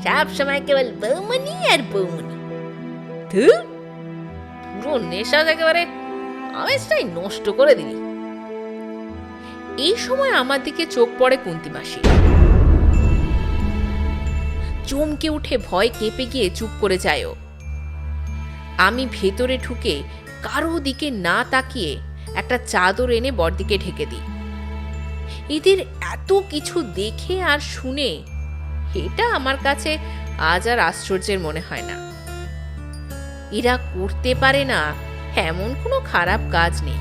সব সময় কেবল বৌমনি আর বৌমনি। পুরো নেশা একেবারে আমেজটাই নষ্ট করে দিলি। এই সময় আমার দিকে চোখ পড়ে কুন্তি মাসি। চমকে উঠে ভয় কেঁপে গিয়ে চুপ করে যায় ও। আমি ভেতরে ঢুকে কারো দিকে না তাকিয়ে একটা চাদর এনে বড়দিকে ঢেকে দিই। এদের এত কিছু দেখে আর শুনে এটা আমার কাছে আজ আর আশ্চর্যের মনে হয় না। এরা করতে পারে না এমন কোনো খারাপ কাজ নেই।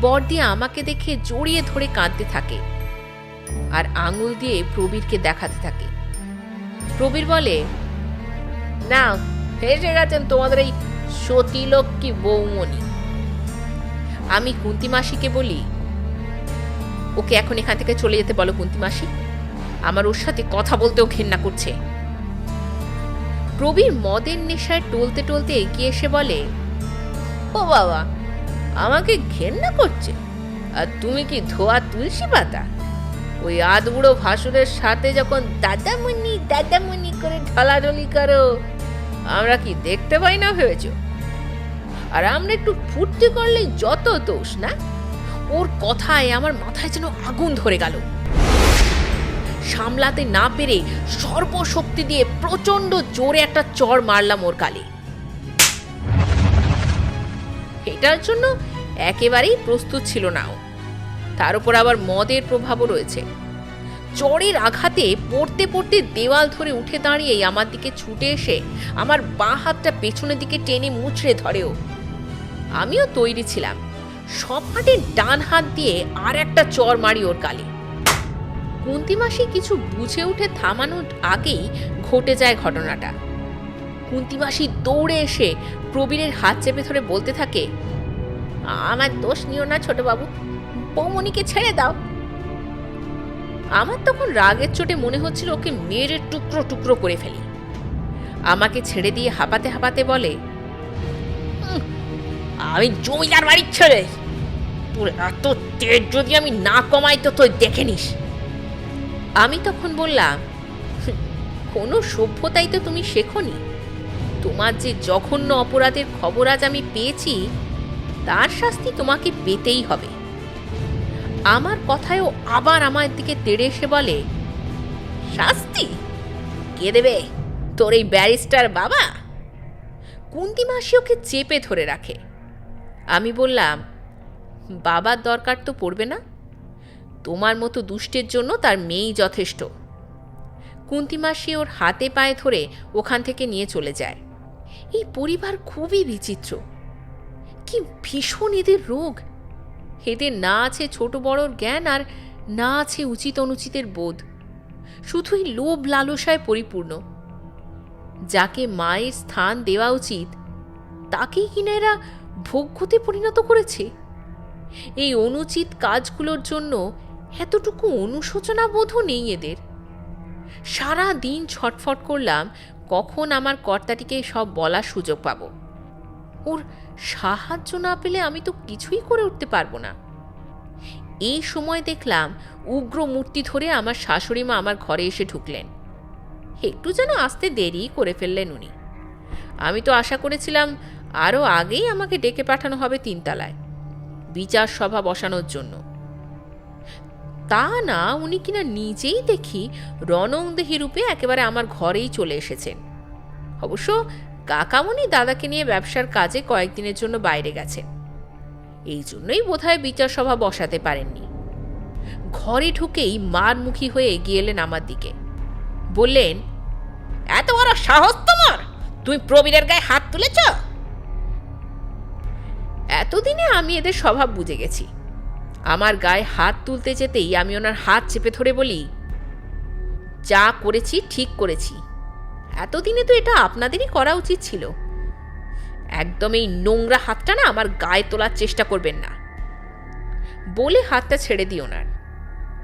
বড়দি আমাকে দেখে জড়িয়ে ধরে কাঁদতে থাকে আর আঙুল দিয়ে প্রবীরকে দেখাতে থাকে। প্রবীর বলে, না, ফেসে গেছেন তোমাদের এই সতীলক্ষ্মী বৌমনি। আমি কুন্তি মাসিকে বলি, ওকে এখন এখান থেকে চলে যেতে বলো কুন্তি মাসি, আমার ওর সাথে কথা বলতেও ঘেন্না করছে। প্রবীর মদের নেশায় টলতে টলতে এগিয়ে এসে বলে, ও বাবা, আমাকে ঘেন্না করছে? আর তুমি কি ধোয়া তুলসী পাতা? ওই আধবুড়ো ভাসুরের সাথে যখন দাদামণি দাদামণি করে ঢলাঢলি করো, আমরা কি দেখতে পাই না ভেবেছ? আর আমরা একটু ফুর্তি করলেই যত দোষ না? ওর কথায় আমার মাথায় যেন আগুন ধরে গেল। সামলাতে না পেরে সর্বশক্তি দিয়ে প্রচন্ড জোরে একটা চড় মারলাম ওর গালে। এটার জন্য একেবারেই প্রস্তুত ছিল না ও। তার উপর আবার মদের প্রভাবও রয়েছে। চড়ের আঘাতে পড়তে পড়তে দেওয়াল ধরে উঠে দাঁড়িয়েই আমার দিকে ছুটে এসে আমার বাঁ হাতটা পেছনের দিকে টেনে মুচড়ে ধরেও। আমিও তৈরি ছিলাম, সপাটে ডান হাত দিয়ে আর একটা চড় মারি ওর গালে। কুন্তিমাসি কিছু বুঝে উঠে থামানোর আগেই ঘটে যায় ঘটনাটা। কুন্তিমাসি দৌড়ে এসে প্রবীরের হাত চেপে ধরে বলতে থাকে, আমার দোষ নিও না ছোটবাবু, বৌমণিকে ছেড়ে দাও। আমার তখন রাগের চোটে মনে হচ্ছিল ওকে মেরে টুকরো টুকরো করে ফেলি। আমাকে ছেড়ে দিয়ে হাঁপাতে হাঁপাতে বলে, আমি জমিদার বাড়ির ছেলে, তোর এত তেজ যদি আমি না কমাই তো তুই দেখে নিস। আমি তখন বললাম, কোনো সভ্যতাই তো তুমি শেখোনি। তোমার যে জঘন্য অপরাধের খবর আজ আমি পেয়েছি, তার শাস্তি তোমাকে পেতেই হবে। আমার কথায়ও আবার আমার দিকে তেড়ে এসে বলে, শাস্তি কে দেবে? তোর এই ব্যারিস্টার বাবা? কুন্তি মাসি ওকে চেপে ধরে রাখে। আমি বললাম, বাবার দরকার তো পড়বে না, তোমার মতো দুষ্টের জন্য তার মেয়েই যথেষ্ট। কুন্তি মাসি ওর হাতে পায়ে ধরে ওখান থেকে নিয়ে চলে যায়। এই পরিবার খুবই বিচিত্র, কি ভীষণ এদের রোগ। এদের না আছে ছোট বড়র জ্ঞান, আর না আছে উচিত অনুচিতের বোধ। শুধুই লোভ লালসায় পরিপূর্ণ। যাকে মায়ের স্থান দেওয়া উচিত তাকেই কিনা এরা ভোগ্যতে পরিণত করেছে। এই অনুচিত কাজগুলোর জন্য এতটুকু অনুশোচনা বোধও নেই এদের। সারা দিন ছটফট করলাম কখন আমার কর্তাটিকে সব বলার সুযোগ পাব। ওর সাহায্য না পেলে আমি তো কিছুই করে উঠতে পারবো না। এই সময় দেখলাম উগ্র মূর্তি ধরে আমার শাশুড়ি মা আমার ঘরে এসে ঢুকলেন। একটু যেন আসতে দেরি করে ফেললেন উনি। আমি তো আশা করেছিলাম আরও আগেই আমাকে ডেকে পাঠানো হবে তিনতলায় বিচার সভা বসানোর জন্য। তা না, উনি কিনা নিজেই দেখি রণংদেহী রূপে একেবারে আমার ঘরেই চলে এসেছেন। অবশ্য কাকামণি দাদাকে নিয়ে ব্যবসার কাজে কয়েকদিনের জন্য বাইরে গেছেন, এই জন্যই বোধহয় বিচার সভা বসাতে পারেননি। ঘরে ঢুকেই মারমুখী হয়ে এগিয়ে এলেন আমার দিকে। বললেন, এত বড় সাহস তোমার, তুমি প্রবীরের গায়ে হাত তুলেছ? এতদিনে আমি এদের স্বভাব বুঝে গেছি। আমার গায়ে হাত তুলতে যেতেই আমি ওনার হাত চেপে ধরে বলি, যা করেছি ঠিক করেছি। এতদিনে তো এটা আপনাদেরই করা উচিত ছিল। একদম এই নোংরা হাতটা না আমার গায়ে তোলার চেষ্টা করবেন না। বলে হাতটা ছেড়ে দিই ওনার।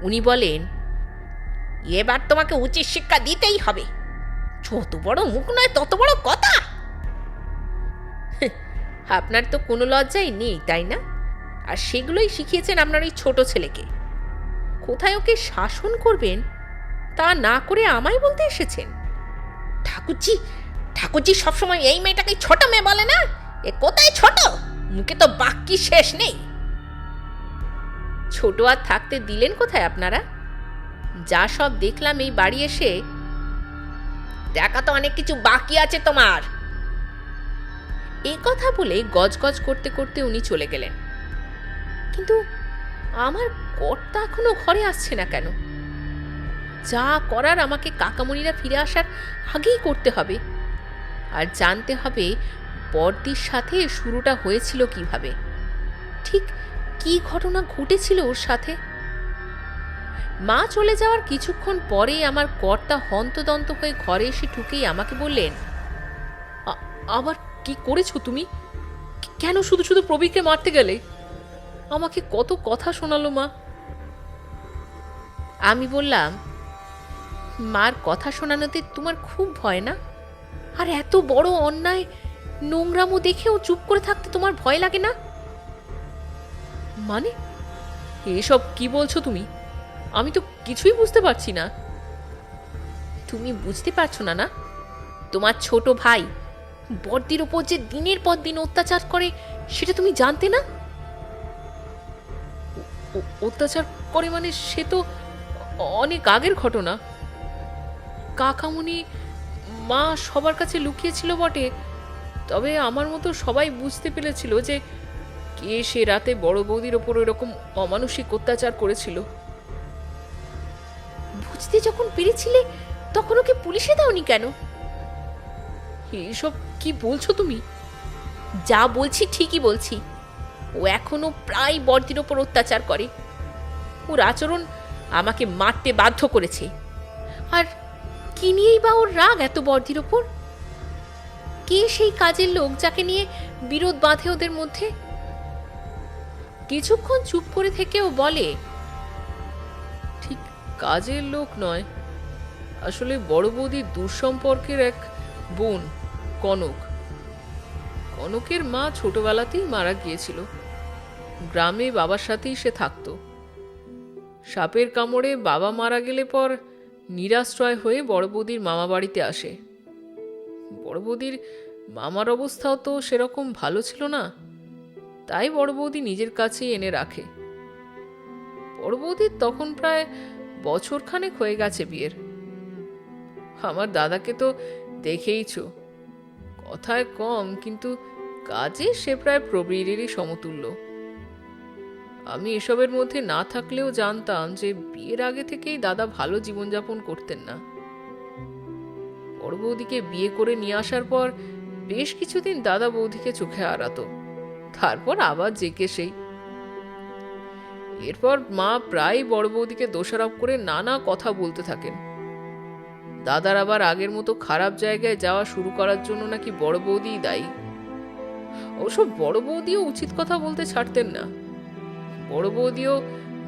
উনি বলেন, এবার তোমাকে উচিত শিক্ষা দিতেই হবে। যত বড় মুখ নয় তত বড় কথা। আপনার তো কোনো লজ্জাই নেই, তাই না? আর সেগুলোই শিখিয়েছেন আপনার এই ছোট ছেলেকে। কোথায় ওকে শাসন করবেন তা না করে আমায় বলতে এসেছেন। ঠাকুরজি, ঠাকুরজি সবসময় এই মেয়েটাকে ছোট মেয়ে বলে না? এ কোথায় ছোট? মুখে তো বাক্যি শেষ নেই। ছোট আর থাকতে দিলেন কোথায় আপনারা? যা সব দেখলাম এই বাড়ি এসে, দেখা তো অনেক কিছু বাকি আছে তোমার। এ কথা বলে গজগজ করতে করতে উনি চলে গেলেন। কিন্তু আমার কর্তা এখনো ঘরে আসছে না কেন? যা করার আমাকে কাকামণিরা ফিরে আসার আগেই করতে হবে। আর জানতে হবে বড়দির সাথে শুরুটা হয়েছিল কিভাবে, ঠিক কি ঘটনা ঘটেছিল ওর সাথে। মা চলে যাওয়ার কিছুক্ষণ পরেই আমার কর্তা হন্তদন্ত হয়ে ঘরে এসে ঢুকেই আমাকে বললেন, আবার কি করেছো তুমি? কেন শুধু শুধু প্রবীরকে মারতে গেলে? আমাকে কত কথা শোনালো মা। আমি বললাম, মার কথা শোনানোতে তোমার খুব ভয় না? আর এত বড় অন্যায় নোংরামো দেখেও চুপ করে থাকতে তোমার ভয় লাগে না? মানে এসব কি বলছো তুমি? আমি তো কিছুই বুঝতে পারছি না। তুমি বুঝতে পারছো না? না, তোমার ছোট ভাই বড়দির ওপর যে দিনের পর দিন অত্যাচার করে সেটা তুমি জানতে না? অত্যাচার করে মানে সে তো অনেক আগের ঘটনা। কাকামুনি মা সবার কাছে লুকিয়েছিল বটে, তবে আমার মতো সবাই বুঝতে পেরেছিল যে কে সে রাতে বড় বৌদির ওপর এরকম অমানসিক অত্যাচার করেছিল। বুঝতে যখন পেরেছিলে তখন ওকে পুলিশে দাওনি কেন? এইসব কি বলছো তুমি? যা বলছি ঠিকই বলছি। ও এখনো প্রায় বড়দির ওপর অত্যাচার করে। ওর আচরণ আমাকে মারতে বাধ্য করেছে। আর কি নিয়েই বা ওর রাগ এত বড়দির ওপর? কে সেই কাজের লোক যাকে নিয়ে বিরোধ বাঁধে ওদের মধ্যে? কিছুক্ষণ চুপ করে থেকে ও বলে, ঠিক কাজের লোক নয়, আসলে বড় বৌদির দুঃসম্পর্কের এক বোন কনক। কনকের মা ছোটবেলাতেই মারা গিয়েছিল। গ্রামে বাবার সাথেই সে থাকত। সাপের কামড়ে বাবা মারা গেলে পর নিরাশ্রয় হয়ে বড় বৌদির মামা বাড়িতে আসে। বড় বৌদির মামার অবস্থাও তো সেরকম ভালো ছিল না, তাই বড় বৌদি নিজের কাছেই এনে রাখে। বড় বৌদির তখন প্রায় বছরখানেক হয়ে গেছে বিয়ের। আমার দাদাকে তো দেখেইছ, কথায় কম কিন্তু কাজে সে প্রায় প্রবীরেরই সমতুল্য। আমি এসবের মধ্যে না থাকলেও জানতাম যে বিয়ের আগে থেকেই দাদা ভালো জীবনযাপন করতেন না। বড় বৌদিকে বিয়ে করে নিয়ে আসার পর বেশ কিছুদিন দাদা বৌদিকে চোখে আড়াতো, তারপর আবার জেকে সেই। এরপর মা প্রায় বড় বৌদিকে দোষারোপ করে নানা কথা বলতে থাকেন। দাদার আবার আগের মতো খারাপ জায়গায় যাওয়া শুরু করার জন্য নাকি বড় বৌদিই দায়ী। ওসব বড় বৌদিও উচিত কথা বলতে ছাড়তেন না। বড় বৌদিও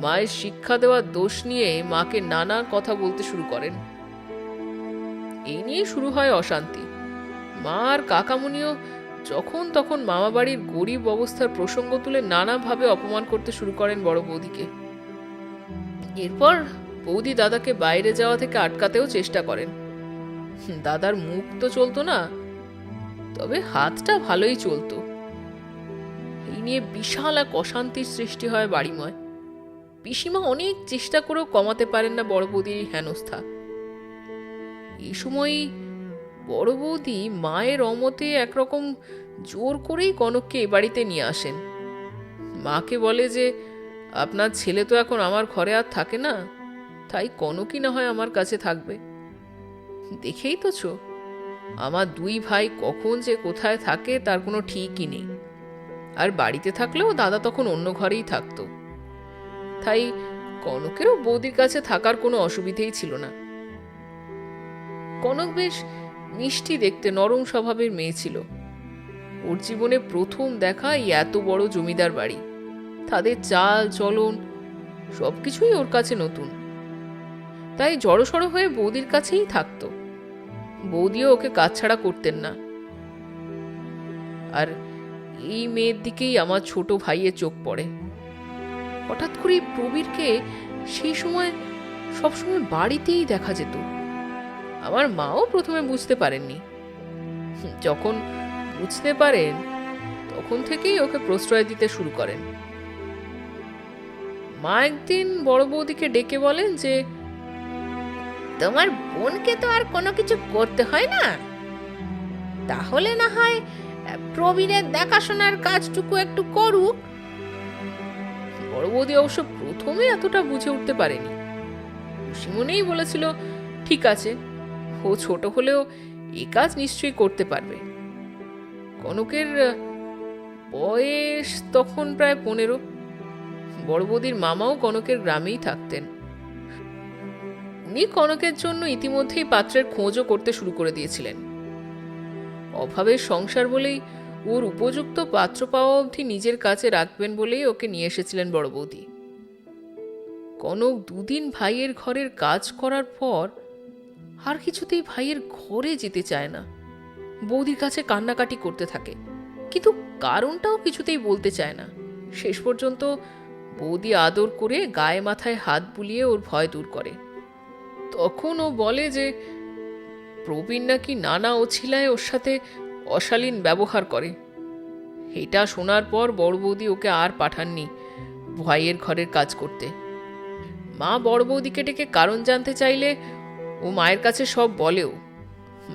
মায়ের শিক্ষা দেওয়ার দোষ নিয়ে মাকে নানা কথা বলতে শুরু করেন। এই নিয়ে শুরু হয় অশান্তি। মা আর কাকামুনিও যখন তখন মামা বাড়ির গরিব অবস্থার প্রসঙ্গ তুলে নানাভাবে অপমান করতে শুরু করেন বড় বৌদিকে। এরপর বৌদি দাদাকে বাইরে যাওয়া থেকে আটকাতেও চেষ্টা করেন। দাদার মুখ তো চলতো না, তবে হাতটা ভালোই চলতো। এই নিয়ে বিশাল এক অশান্তির সৃষ্টি হয় বাড়িময়। পিসিমা অনেক চেষ্টা করেও কমাতে পারেন না বড় বৌদির এই হেনস্থা। এই সময় বড় বৌদি মায়ের অমতে একরকম জোর করেই কনককে এ বাড়িতে নিয়ে আসেন। মাকে বলে যে আপনার ছেলে তো এখন আমার ঘরে আর থাকে না, তাই কনকই না হয় আমার কাছে থাকবে। দেখেই তো ছো, আমার দুই ভাই কখন যে কোথায় থাকে তার কোনো ঠিকই নেই। আর বাড়িতে থাকলেও দাদা তখন অন্য ঘরেই থাকতো, তাই কনকেরও বৌদির কাছে থাকার কোনো অসুবিধেই ছিল না। কনক বেশ মিষ্টি দেখতে, নরম স্বভাবের মেয়ে ছিল। ওর জীবনে প্রথম দেখা এই এত বড় জমিদার বাড়ি, তাদের চাল চলন সবকিছুই ওর কাছে নতুন। তাই জড়সড় হয়ে বৌদির কাছেই থাকতো। বৌদিও ওকে কাছছাড়া করতেন না। আর এই মেয়ের দিকেই আমার ছোট ভাইয়ের চোখ পড়ে। হঠাৎ করে প্রবীরকে সেই সময় সবসময় বাড়িতেই দেখা যেত। আমার মাও প্রথমে বুঝতে পারেননি। যখন বুঝতে পারেন তখন থেকেই ওকে প্রশ্রয় দিতে শুরু করেন। মা একদিন বড় বৌদিকে ডেকে বলেন যে তোমার বোনকে তো আর কোনো কিছু করতে হয় না, তাহলে না হয় প্রবীরের দেখাশোনার কাজটুকু একটু করুক। বড় বৌদি অবশ্য প্রথমে এতটা বুঝে উঠতে পারেনি। খুশি মনেই বলেছিল ঠিক আছে, ও ছোট হলেও এ কাজ নিশ্চয়ই করতে পারবে। কনকের বয়স তখন প্রায় 15। বড় বৌদির মামাও কনকের গ্রামেই থাকতেন। উনি কনকের জন্য ইতিমধ্যেই পাত্রের খোঁজও করতে শুরু করে দিয়েছিলেন। অভাবের সংসার বলেই ওর উপযুক্ত পাত্র পাওয়া অবধি নিজের কাছে রাখবেন বলেই ওকে নিয়ে এসেছিলেন বড় বৌদি। কনক দুদিন ভাইয়ের ঘরের কাজ করার পর আর কিছুতেই ভাইয়ের ঘরে যেতে চায় না। বৌদির কাছে কান্নাকাটি করতে থাকে, কিন্তু কারণটাও কিছুতেই বলতে চায় না। শেষ পর্যন্ত বৌদি আদর করে গায়ে মাথায় হাত বুলিয়ে ওর ভয় দূর করে। তখন ও বলে যে প্রবীণ নাকি নানা অছিলায় ওর সাথে অশালীন ব্যবহার করে। এটা শোনার পর বড় বৌদি ওকে আর পাঠাননি ভাইয়ের ঘরের কাজ করতে। মা বড় বৌদিকে ডেকে কারণ জানতে চাইলে ও মায়ের কাছে সব বলেও।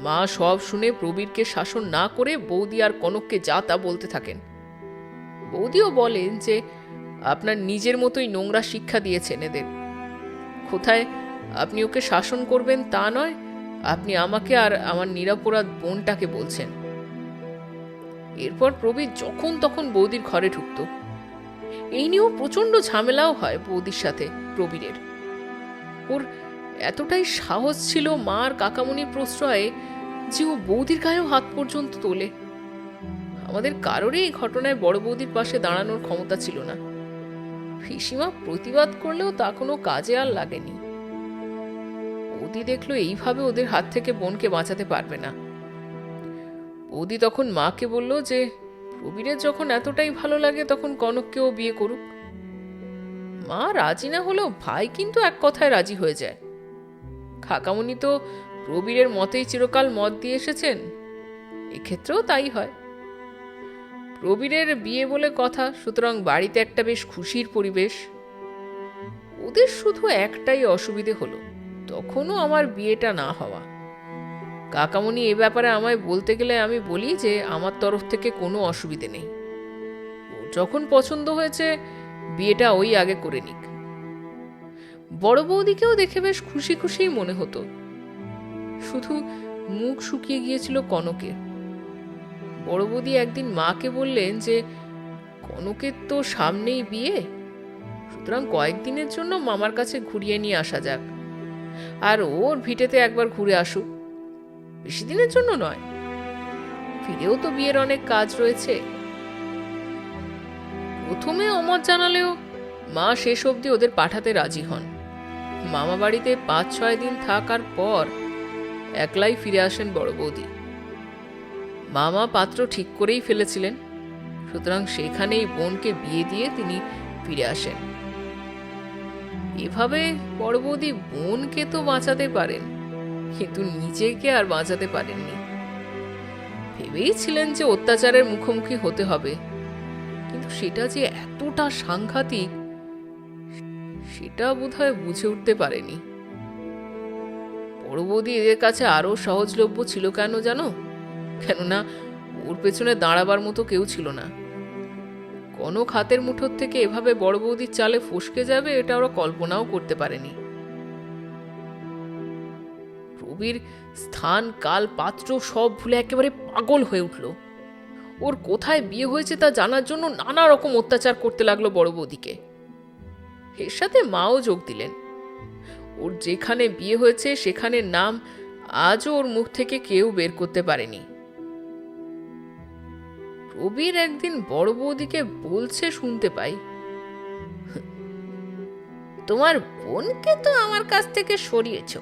মা সব শুনে প্রবীরকে শাসন না করে বৌদি আর কনককে যা তা বলতে থাকেন। বৌদিও বলেন যে আপনার নিজের মতোই নোংরা শিক্ষা দিয়েছেন এদের। কোথায় আপনি ওকে শাসন করবেন তা নয়, আপনি আমাকে আর আমার নিরপরাধ বোনটাকে বলছেন। এরপর প্রবীর যখন তখন বৌদির ঘরে ঢুকত। এই নিয়েও প্রচন্ড ঝামেলাও হয় বৌদির সাথে প্রবীরের। ওর এতটাই সাহস ছিল মার কাকামণির প্রশ্রয়ে যে ও বৌদির গায়েও হাত পর্যন্ত তোলে। আমাদের কারোরই এই ঘটনায় বড় বৌদির পাশে দাঁড়ানোর ক্ষমতা ছিল না। পিসিমা প্রতিবাদ করলেও তা কোনো কাজে আর লাগেনি। বৌদি দেখলো এইভাবে ওদের হাত থেকে বোনকে বাঁচাতে পারবে না। বৌদি তখন মাকে বলল যে প্রবীরের যখন এতটাই ভালো লাগে তখন কনককেও বিয়ে করুক। মা রাজি না হলেও ভাই কিন্তু এক কথায় রাজি হয়ে যায়। কাকামণি তো প্রবীরের মতেই চিরকাল মত দিয়ে এসেছেন, এক্ষেত্রেও তাই হয়। প্রবীরের বিয়ে বলে কথা, সুতরাং বাড়িতে একটা বেশ খুশির পরিবেশ। ওদের শুধু একটাই অসুবিধে হলো, তখনও আমার বিয়েটা না হওয়া। কাকামণি এ ব্যাপারে আমায় বলতে গেলে আমি বলি যে আমার তরফ থেকে কোনো অসুবিধে নেই। ওর যখন পছন্দ হয়েছে বিয়েটা ওই আগে করে নিক। বড় বৌদিকেও দেখে বেশ খুশি খুশি মনে হতো, শুধু মুখ শুকিয়ে গিয়েছিল কনকের। বড় বৌদি একদিন মাকে বললেন যে কনকের তো সামনেই বিয়ে, সুতরাং কয়েকদিনের জন্য মামার কাছে ঘুরিয়ে নিয়ে আসা যাক, আর ওর ভিটেতে একবার ঘুরে আসুক। বেশি দিনের জন্য নয়, ফিরেও তো বিয়ের অনেক কাজ রয়েছে। প্রথমে অমত জানালেও মা শেষ অবধি ওদের পাঠাতে রাজি হন। মামা বাড়িতে 5-6 দিন থাকার পর একলাই ফিরে আসেন বড় বৌদি। মামা পাত্র ঠিক করেই ফেলেছিলেন, সুতরাং সেখানেই বোনকে বিয়ে দিয়ে তিনি ফিরে আসেন। এভাবে বড় বৌদি বোনকে তো বাঁচাতে পারেন, কিন্তু নিজেকে আর বাঁচাতে পারেননি। ভেবেই ছিলেন যে অত্যাচারের মুখোমুখি হতে হবে, কিন্তু সেটা যে এতটা সাংঘাতিক সেটা বোধহয় বুঝে উঠতে পারেনি। বড় বৌদি এদের কাছে আরো সহজলভ্য ছিল কেন জানো? কেননা ওর পেছনে দাঁড়াবার মতো কেউ ছিল না। কনক হাতের মুঠোর থেকে এভাবে বড় বৌদির চালে ফসকে যাবে এটা ওরা কল্পনাও করতে পারেনি। প্রবীর স্থান কাল পাত্র সব ভুলে একেবারে পাগল হয়ে উঠল। ওর কোথায় বিয়ে হয়েছে তা জানার জন্য নানা রকম অত্যাচার করতে লাগলো বড় বৌদিকে। এর সাথে মাও যোগ দিলেন। ওর যেখানে বিয়ে হয়েছে সেখানের নাম আজও ওর মুখ থেকে কেউ বের করতে পারেনি। প্রবীর একদিন বড় বৌদিকে বলছে শুনতে পাই, তোমার বোনকে তো আমার কাছ থেকে সরিয়েছ,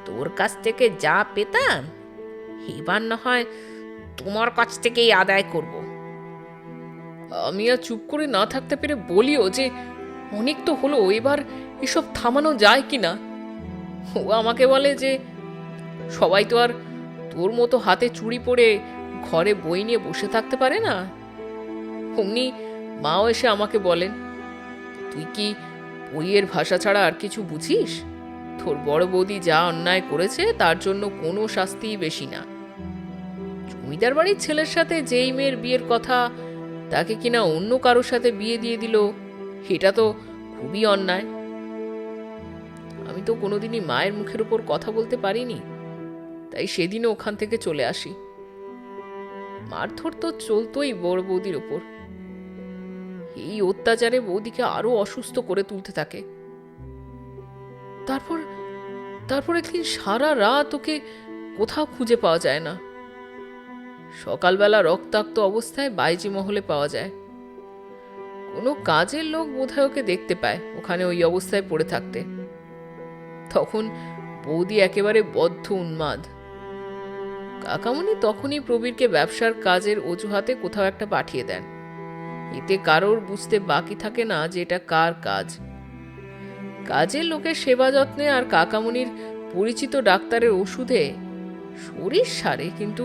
তোর কাছ থেকে যা পেতাম এবার না হয় তোমার কাছ থেকেই আদায় করব। আমি আর চুপ করে না থাকতে পেরে বলিও যে অনেক তো হলো, এবার এসব থামানো যায় কিনা। ও আমাকে বলে যে সবাই তো আর তোর মতো হাতে চুড়ি পরে ঘরে বই নিয়ে বসে থাকতে পারে না। অমনি মাও এসে আমাকে বলেন, তুই কি বইয়ের ভাষা ছাড়া আর কিছু বুঝিস? তোর বড় বৌদি যা অন্যায় করেছে তার জন্য কোনো শাস্তিই বেশি না। জমিদার বাড়ির ছেলের সাথে যেই মেয়ের বিয়ের কথা, তাকে কিনা অন্য কারোর সাথে বিয়ে দিয়ে দিল, এটা তো খুবই অন্যায়। আমি তো কোনোদিনই মায়ের মুখের উপর কথা বলতে পারিনি, তাই সেদিনও ওখান থেকে চলে আসি। মারধর তো চলতোই বড় বৌদির ওপর। এই অত্যাচারে বৌদিকে আরো অসুস্থ করে তুলতে থাকে। তারপর একদিন সারা রাত ওকে কোথাও খুঁজে পাওয়া যায় না। সকালবেলা রক্তাক্ত অবস্থায় বাইজি মহলে পাওয়া যায়। কোনো কাজের লোক বোধহয় ওকে দেখতে পায় ওখানে ওই অবস্থায় পড়ে থাকতে। তখন বৌদি একেবারে বদ্ধ উন্মাদ। কাকামণি তখনই প্রবীরকে ব্যবসার কাজের অজুহাতে কোথাও একটা পাঠিয়ে দেন। এতে কারোর বুঝতে বাকি থাকে না যে এটা কার কাজ। কাজের লোকের সেবা যত্নে আর কাকামণির পরিচিত ডাক্তারের ওষুধে শরীর সারে, কিন্তু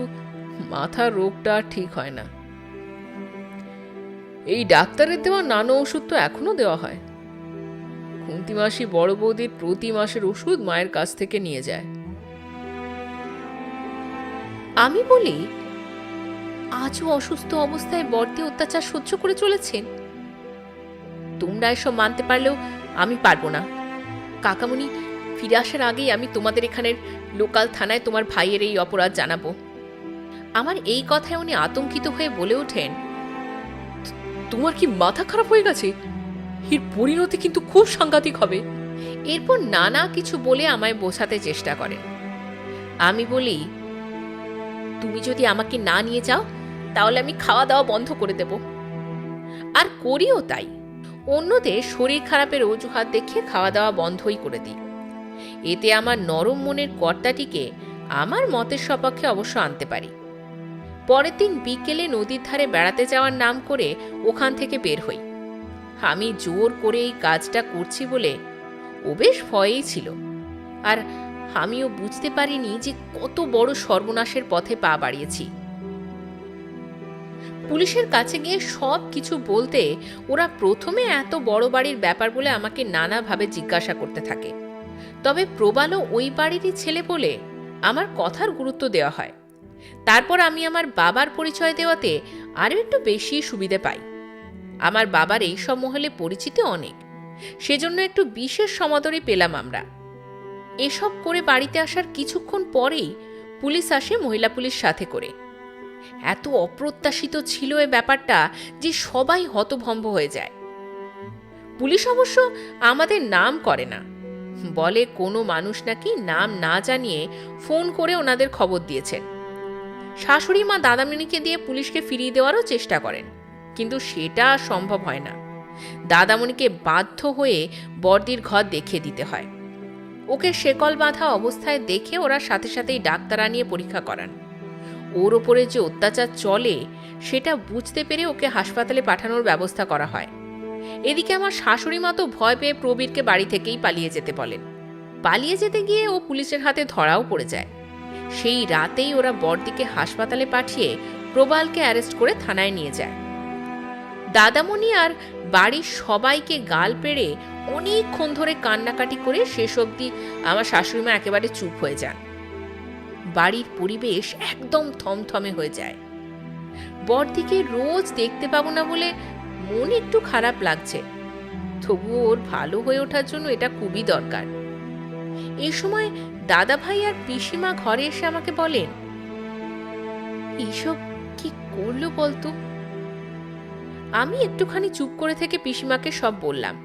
মাথার রোগটা ঠিক হয় না। এই ডাক্তারের দেওয়া নানা ওষুধ তো এখনো দেওয়া হয়। কুন্তি মাসি বড় বৌদির প্রতি মাসের ওষুধ মায়ের কাছ থেকে নিয়ে যায়। আমি বলি, আজও অসুস্থ অবস্থায় বর্দি অত্যাচার সহ্য করে চলেছেন। তোমরা এসব মানতে পারলেও আমি পারবো না। কাকামণি ফিরে আসার আগেই আমি তোমাদের এখানের লোকাল থানায় তোমার ভাইয়ের এই অপরাধ জানাবো। আমার এই কথায় উনি আতঙ্কিত হয়ে বলে ওঠেন, তোমার কি মাথা খারাপ হয়ে গেছে? এর পরিণতি কিন্তু খুব সাংঘাতিক হবে। এরপর নানা কিছু বলে আমায় বোঝাতে চেষ্টা করেন। আমি বলি, তুমি যদি আমাকে না নিয়ে যাও তাহলে আমি খাওয়া দাওয়া বন্ধ করে দেব। আর করিও তাই। অন্যদের শরীর খারাপের অজুহাত দেখিয়ে খাওয়া দাওয়া বন্ধই করে দিই। এতে আমার নরম মনের কর্তাটিকে আমার মতের সপক্ষে অবশ্য আনতে পারি। পরের দিন বিকেলে নদীর ধারে বেড়াতে যাওয়ার নাম করে ওখান থেকে বের হই। আমি জোর করে এই কাজটা করছি বলে ও বেশ ভয়েই ছিল, আর আমিও বুঝতে পারিনি যে কত বড় সর্বনাশের পথে পা বাড়িয়েছি। পুলিশের কাছে গিয়ে সব কিছু বলতে ওরা প্রথমে এত বড় বাড়ির ব্যাপার বলে আমাকে নানাভাবে জিজ্ঞাসা করতে থাকে। তবে প্রবালও ওই বাড়িরই ছেলে বলে আমার কথার গুরুত্ব দেওয়া হয়। তারপর আমি আমার বাবার পরিচয় দেওয়াতে আরও একটু বেশি সুবিধে পাই। আমার বাবার এইসব মহলে পরিচিতি অনেক, সেজন্য একটু বিশেষ সমাদরে পেলাম আমরা। এসব করে বাড়িতে আসার কিছুক্ষণ পরেই পুলিশ আসে মহিলা পুলিশ সাথে করে। এত অপ্রত্যাশিত ছিল এ ব্যাপারটা যে সবাই হতভম্ব হয়ে যায়। পুলিশ অবশ্য আমাদের নাম করে না, বলে কোনো মানুষ নাকি নাম না জানিয়ে ফোন করে ওনাদের খবর দিয়েছেন। শাশুড়ি মা দাদামণিকে দিয়ে পুলিশকে ফিরিয়ে দেওয়ারও চেষ্টা করেন, কিন্তু সেটা সম্ভব হয় না। দাদামণিকে বাধ্য হয়ে বর্দির ঘর দেখিয়ে দিতে হয়। ওকে শেকল বাঁধা অবস্থায় দেখে ওরা সাথে সাথেই ডাক্তার আনিয়ে পরীক্ষা করান। ওর ওপরে যে অত্যাচার চলে সেটা বুঝতে পেরে ওকে হাসপাতালে পাঠানোর ব্যবস্থা করা হয়। এদিকে আমার শাশুড়ি মা তো ভয় পেয়ে প্রবীরকে বাড়ি থেকেই পালিয়ে যেতে বলেন। পালিয়ে যেতে গিয়ে ও পুলিশের হাতে ধরাও পড়ে যায়। সেই রাতেই ওরা বড়দিকে হাসপাতালে পাঠিয়ে প্রবালকে অ্যারেস্ট করে থানায় নিয়ে যায়। দাদামণি আর বাড়ির সবাইকে গাল পেড়ে অনেকক্ষণ ধরে কান্নাকাটি করে শেষ অবধি আমার শাশুড়িমা একেবারে চুপ হয়ে যান। বাড়ির পরিবেশ একদম থমথমে হয়ে যায়। বড়দিকে রোজ দেখতে পাবো না বলে মন একটু খারাপ লাগছে, তবুও ওর ভালো হয়ে ওঠার জন্য এটা খুবই দরকার। এই সময় দাদা ভাই আর পিসিমা ঘরে এসে আমাকে বলেন, এইসব কি করলো বলতো? আমি একটুখানি চুপ করে থেকে পিসিমাকে সব বললাম।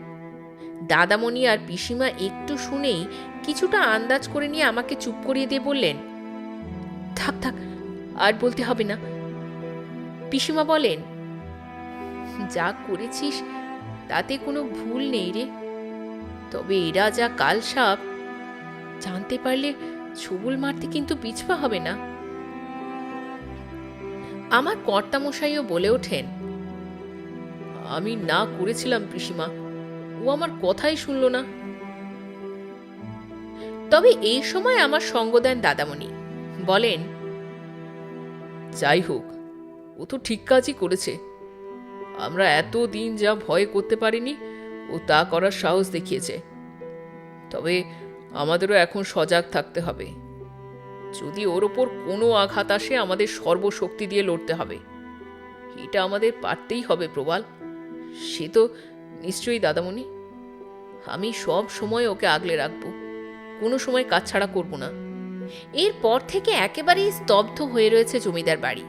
দাদামণি আর পিসিমা একটু শুনেই কিছুটা আন্দাজ করে নিয়ে আমাকে চুপ করিয়ে দিয়ে বললেন, থাক থাক, আর বলতে হবে না। পিসিমা বলেন, যা করেছিস তাতে কোনো ভুল নেই রে, তবে এরা যা কালসাপ, জানতে পারলে ছবুল মারতে কিন্তু পিছপা হবে না। আমার কর্তামশাইও বলে ওঠেন, আমি না করেছিলাম পিসিমা, ও আমার কথাই শুনল না। তবে এই সময় আমার সঙ্গ দেন দাদামণি, বলেন, যাই হোক, ও তো ঠিক কাজই করেছে। আমরা এতদিন যা ভয় করতে পারিনি ও তা করার সাহস দেখিয়েছে। তবে আমাদেরও এখন সজাগ থাকতে হবে। যদি ওর ওপর কোনো আঘাত আসে আমাদের সর্বশক্তি দিয়ে লড়তে হবে। এটা আমাদের পারতেই হবে প্রবাল। সে তো নিশ্চয়ই দাদামণি। আমি সব সময় ওকে আগলে রাখবো, কোনো সময় কাছছাড়া করব না। এরপর থেকে একেবারেই স্তব্ধ হয়ে রয়েছে জমিদার বাড়ি।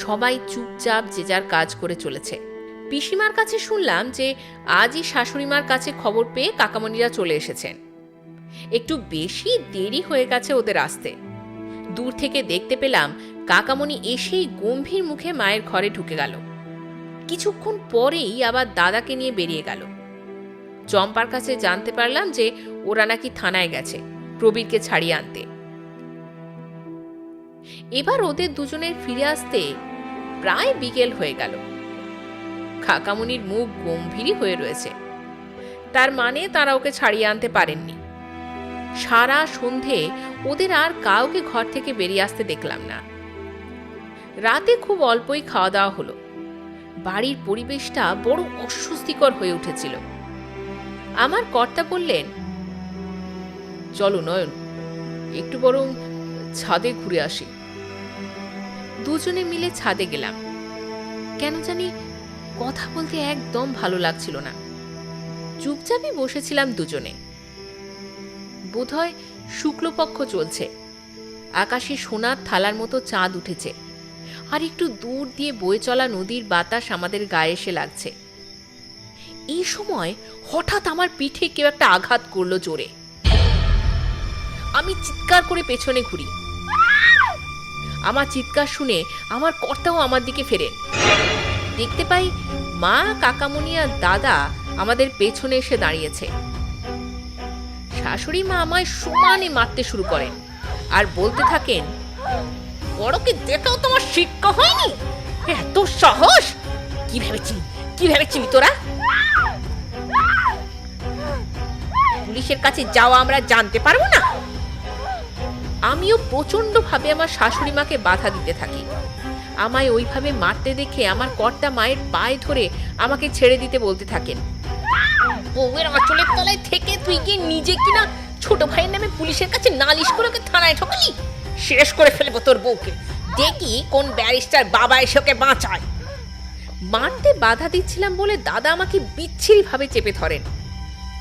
সবাই চুপচাপ যে যার কাজ করে চলেছে। পিসিমার কাছে শুনলাম যে আজই শাশুড়িমার কাছে খবর পেয়ে কাকামণিরা চলে এসেছেন। একটু বেশি দেরি হয়ে গেছে ওদের আসতে। দূর থেকে দেখতে পেলাম কাকামণি এসেই গম্ভীর মুখে মায়ের ঘরে ঢুকে গেল। কিছুক্ষণ পরেই আবার দাদাকে নিয়ে বেরিয়ে গেল। চম্পার কাছে জানতে পারলাম যে ওরা নাকি থানায় গেছে, প্রবীরকে ছাড়িয়ে আনতে। এবার ওদের দুজনের ফিরে আসতে প্রায় বিকেল হয়ে গেল। কাকামণির মুখ গম্ভীরই হয়ে রয়েছে, তার মানে তারা ওকে ছাড়িয়ে আনতে পারেননি। সারা সন্ধে ওদের আর কাউকে ঘর থেকে বেরিয়ে আসতে দেখলাম না। রাতে খুব অল্পই খাওয়া দাওয়া হলো। বাড়ির পরিবেশটা বড় অস্বস্তিকর হয়ে উঠেছিল। আমার কর্তা বললেন, চলো নয়ন, একটু বরং ছাদে ঘুরে আসি। দুজনে মিলে ছাদে গেলাম। কেন জানি কথা বলতে একদম ভালো লাগছিল না। চুপচাপই বসেছিলাম দুজনে। বোধহয় শুক্লপক্ষ চলছে, আকাশে সোনার থালার মতো চাঁদ উঠেছে, আর একটু দূর দিয়ে বয়ে চলা নদীর বাতাস আমাদের গায়ে এসে লাগছে। এই সময় হঠাৎ আমার পিঠে কেউ একটা আঘাত করলো জোরে। আমি চিৎকার করে পেছনে ঘুরি। আমার চিৎকার শুনে আমার কর্তাও আমার দিকে ফেরেন। দেখতে পাই মা, কাকামণি আর দাদা আমাদের পেছনে এসে দাঁড়িয়েছে। শাশুড়ি মা আমায় সমানে মারতে শুরু করেন আর বলতে থাকেন, বড়কে দেখাও তোমার শিক্ষা হয়নি, এত সাহস! কি ভেবেছিলি তোরা? পুলিশের কাছে যাওয়া আমরা জানতে পারবো না? আমিও প্রচন্ড ভাবে আমার শাশুড়ি মাকে বাধা দিতে থাকি। আমায় ওইভাবে মারতে দেখে আমার কর্তা মায়ের পায়ে ধরে আমাকে ছেড়ে দিতে বলতে থাকেন। বউয়ের আঁচলের তলায় থেকে তুই গিয়ে নিজে কিনা ছোট ভাইয়ের নামে পুলিশের কাছে নালিশ করে ওকে থানায় ঠকালি? শেষ করে ফেলবো তোর বউকে, দেখি কোন ব্যারিস্টার বাবা এসে ওকে বাঁচায়। মারতে বাধা দিচ্ছিলাম বলে দাদা আমাকে বিচ্ছিরি ভাবে চেপে ধরেন।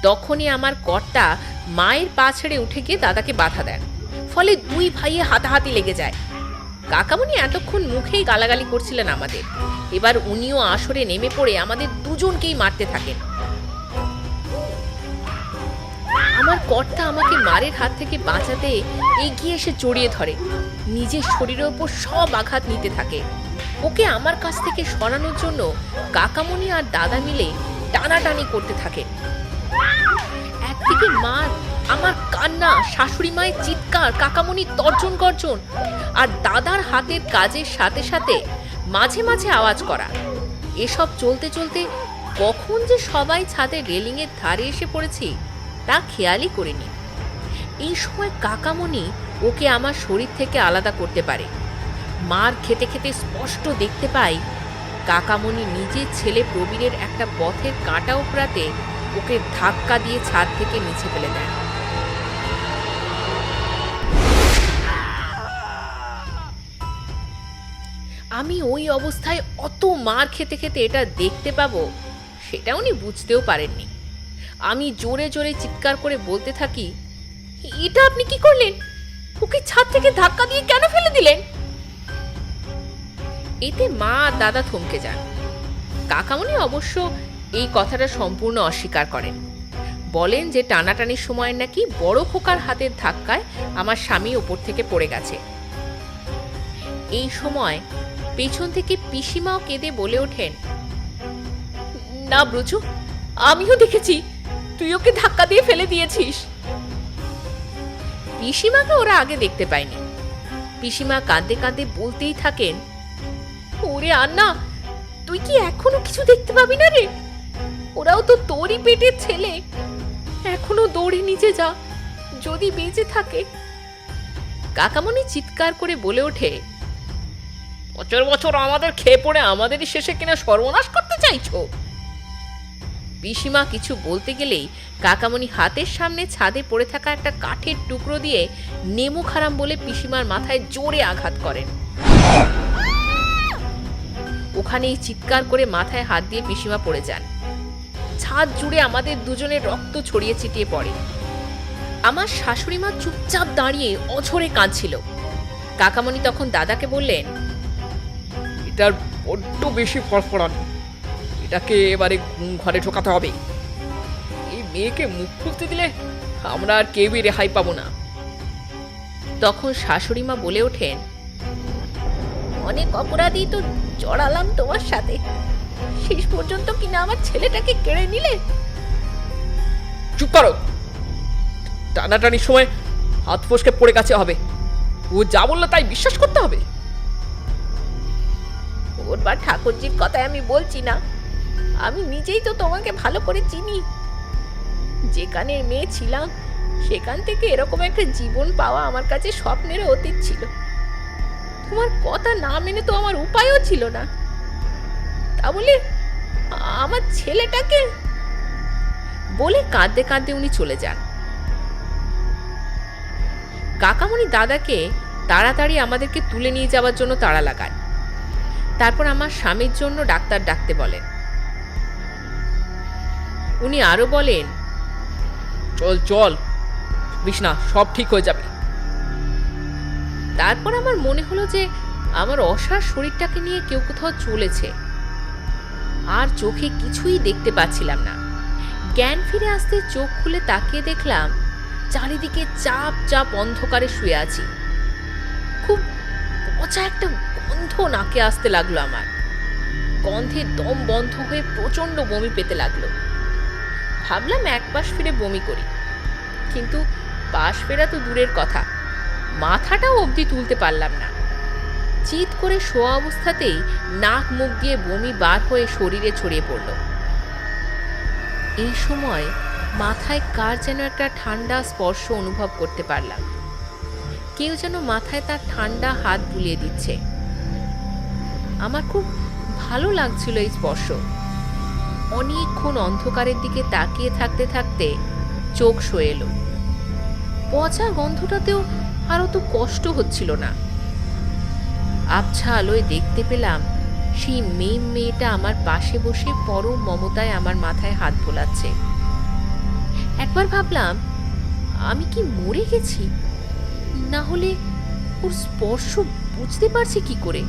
তখনই আমার কর্তা মায়ের পা ছেড়ে উঠে গিয়ে দাদাকে বাধা দেন। ফলে দুই ভাইয়ে হাতাহাতি লেগে যায়। কাকামণি এতক্ষণ মুখেই গালাগালি করছিলেন আমাদের, এবার উনিও আসরে নেমে পড়ে আমাদের দুজনকেই মারতে থাকেন। আমার কর্তা আমাকে মারের হাত থেকে বাঁচাতে এগিয়ে এসে জড়িয়ে ধরে, নিজের শরীরের ওপর সব আঘাত নিতে থাকে। ওকে আমার কাছ থেকে সরানোর জন্য কাকামণি আর দাদা মিলে টানাটানি করতে থাকে। একদিকে মা, আমার কান্না, শাশুড়ি মায়ের চিৎকার, কাকামণির তর্জন গর্জন, আর দাদার হাতের কাজের সাথে সাথে মাঝে মাঝে আওয়াজ করা। এসব চলতে চলতে কখন যে সবাই ছাদে রেলিংয়ের ধারে এসে পড়েছি তা খেয়ালই করিনি। এই সময় কাকামণি ওকে আমার শরীর থেকে আলাদা করতে পারে। মার খেতে খেতে স্পষ্ট দেখতে পাই কাকামণি নিজের ছেলে প্রবীরের একটা পথের কাঁটা উপড়াতে ওকে ধাক্কা দিয়ে ছাদ থেকে নিচে ফেলে দেয়। আমি ওই অবস্থায় অত মার খেতে খেতে এটা দেখতে পাবো সেটা উনি বুঝতেও পারেননি। আমি জোরে জোরে চিৎকার করে বলতে থাকি, এটা আপনি কি করলেন? ওকে ছাদ থেকে ধাক্কা দিয়ে কেন ফেলে দিলেন? এতে মা আর দাদা থমকে যান। কাকামণি অবশ্য এই কথাটা সম্পূর্ণ অস্বীকার করেন, বলেন যে টানাটানির সময় নাকি বড় খোকার হাতের ধাক্কায় আমার স্বামী ওপর থেকে পড়ে গেছে। এই সময় পেছন থেকে পিসিমাও কেঁদে বলে ওঠেন, না ব্রুচু, আমিও দেখেছি তুই ওকে ধাক্কা দিয়ে ফেলে দিয়েছিস। পিসিমাকে ওরা আগে দেখতে পায়নি। পিসিমা কাঁদতে কাঁদতে বলতেই থাকেন, ওরে আন্না, তুই কি এখনো কিছু দেখতে পাবি না রে? ওরাও তো তোরই পেটের ছেলে, এখনো দৌড়ে নিচে যা, যদি বেঁচে থাকে। কাকামণি চিৎকার করে বলে ওঠে, বছর বছর আমাদের খেয়ে পড়ে আমাদেরই শেষে কিনা সর্বনাশ করতে চাইছো? পিসিমা কিছু বলতে গেলেই কাকামণি হাতের সামনে ছাদে পড়ে থাকা একটা কাঠের টুকরো দিয়ে নেমু খারাম বলে পিসিমার মাথায় জোরে আঘাত করেন। ওখানেই চিৎকার করে মাথায় হাত দিয়ে পিসিমা পড়ে যান। ছাদ জুড়ে আমাদের দুজনের রক্ত ছড়িয়ে ছিটিয়ে পড়ে। আমার শাশুড়ি মা চুপচাপ দাঁড়িয়ে অঝরে কাঁদছিল। কাকামণি তখন দাদাকে বললেন, এটার বড্ড বেশি ফড়ফড়ানো, এটাকে এবারে ঘরে ঢোকাতে হবে। এই মেয়েকে মুখ খুলতে দিলে আমরা আর কেউই রেহাই পাবো না। তখন শাশুড়ি মা বলে ওঠেন, অনেক অপরাধী তো জড়ালাম তোমার সাথে, শেষ পর্যন্ত কিনা আমার ছেলেটাকে কেড়ে নিলে। চুপ করো, টানাটানির সময় হাত ফসকে পড়ে গেছে হবে। ও যা বললো তাই বিশ্বাস করতে হবে? ওর বা ঠাকুরজির কথায় আমি বলছি না, আমি নিজেই তো তোমাকে ভালো করে চিনি। যেখানের মেয়ে ছিলাম সেখান থেকে এরকম একটা জীবন পাওয়া আমার কাছে স্বপ্নের অতীত ছিল। তোমার কথা না মেনে তো আমার উপায়ও ছিল না। তা বলে আমার ছেলেটাকে, বলে কাঁদতে কাঁদতে উনি চলে যান। কাকামণি দাদাকে তাড়াতাড়ি আমাদেরকে তুলে নিয়ে যাওয়ার জন্য তাড়া লাগায়। তারপর আমার স্বামীর জন্য ডাক্তার ডাকতে বলেন। উনি আরো বলেন, চল চল, বিষ্ণা, সব ঠিক হয়ে যাবে। তারপর আমার মনে হলো যে আমার অসার শরীরটাকে নিয়ে কেউ কোথাও চলেছে। আর চোখে কিছুই দেখতে পাচ্ছিলাম না। জ্ঞান ফিরে আসতে চোখ খুলে তাকিয়ে দেখলাম চারিদিকে চাপ চাপ অন্ধকারে শুয়ে আছি। খুব পচা একটা গন্ধ নাকে আসতে লাগলো আমার। গন্ধে দম বন্ধ হয়ে প্রচন্ড বমি পেতে লাগলো। ভাবলাম এক পাশ ফিরে বমি করি, কিন্তু পাশ ফেরা তো দূরের কথা, মাথাটাও অবধি তুলতে পারলাম না। চিৎ করে শোয়া অবস্থাতেই নাক মুখ দিয়ে বমি বার হয়ে শরীরে ছড়িয়ে পড়ল। এই সময় মাথায় কার যেন একটা ঠান্ডা স্পর্শ অনুভব করতে পারলাম। কেউ যেন মাথায় তার ঠান্ডা হাত বুলিয়ে দিচ্ছে। আমার খুব ভালো লাগছিল এই স্পর্শ। অনেকক্ষণ অন্ধকারের দিকে তাকিয়ে থাকতে থাকতে চোখ সয়ে এলো। পচা গন্ধটাতেও আর অত কষ্ট হচ্ছিল না। আবছা আলোয় দেখতে পেলাম সেই মেয়েটা আমার পাশে বসে পরম মমতায় আমার মাথায় হাত বোলাচ্ছে। একবার ভাবলাম, আমি কি মরে গেছি? না হলে ওর স্পর্শ বুঝতে পারছি কি করে?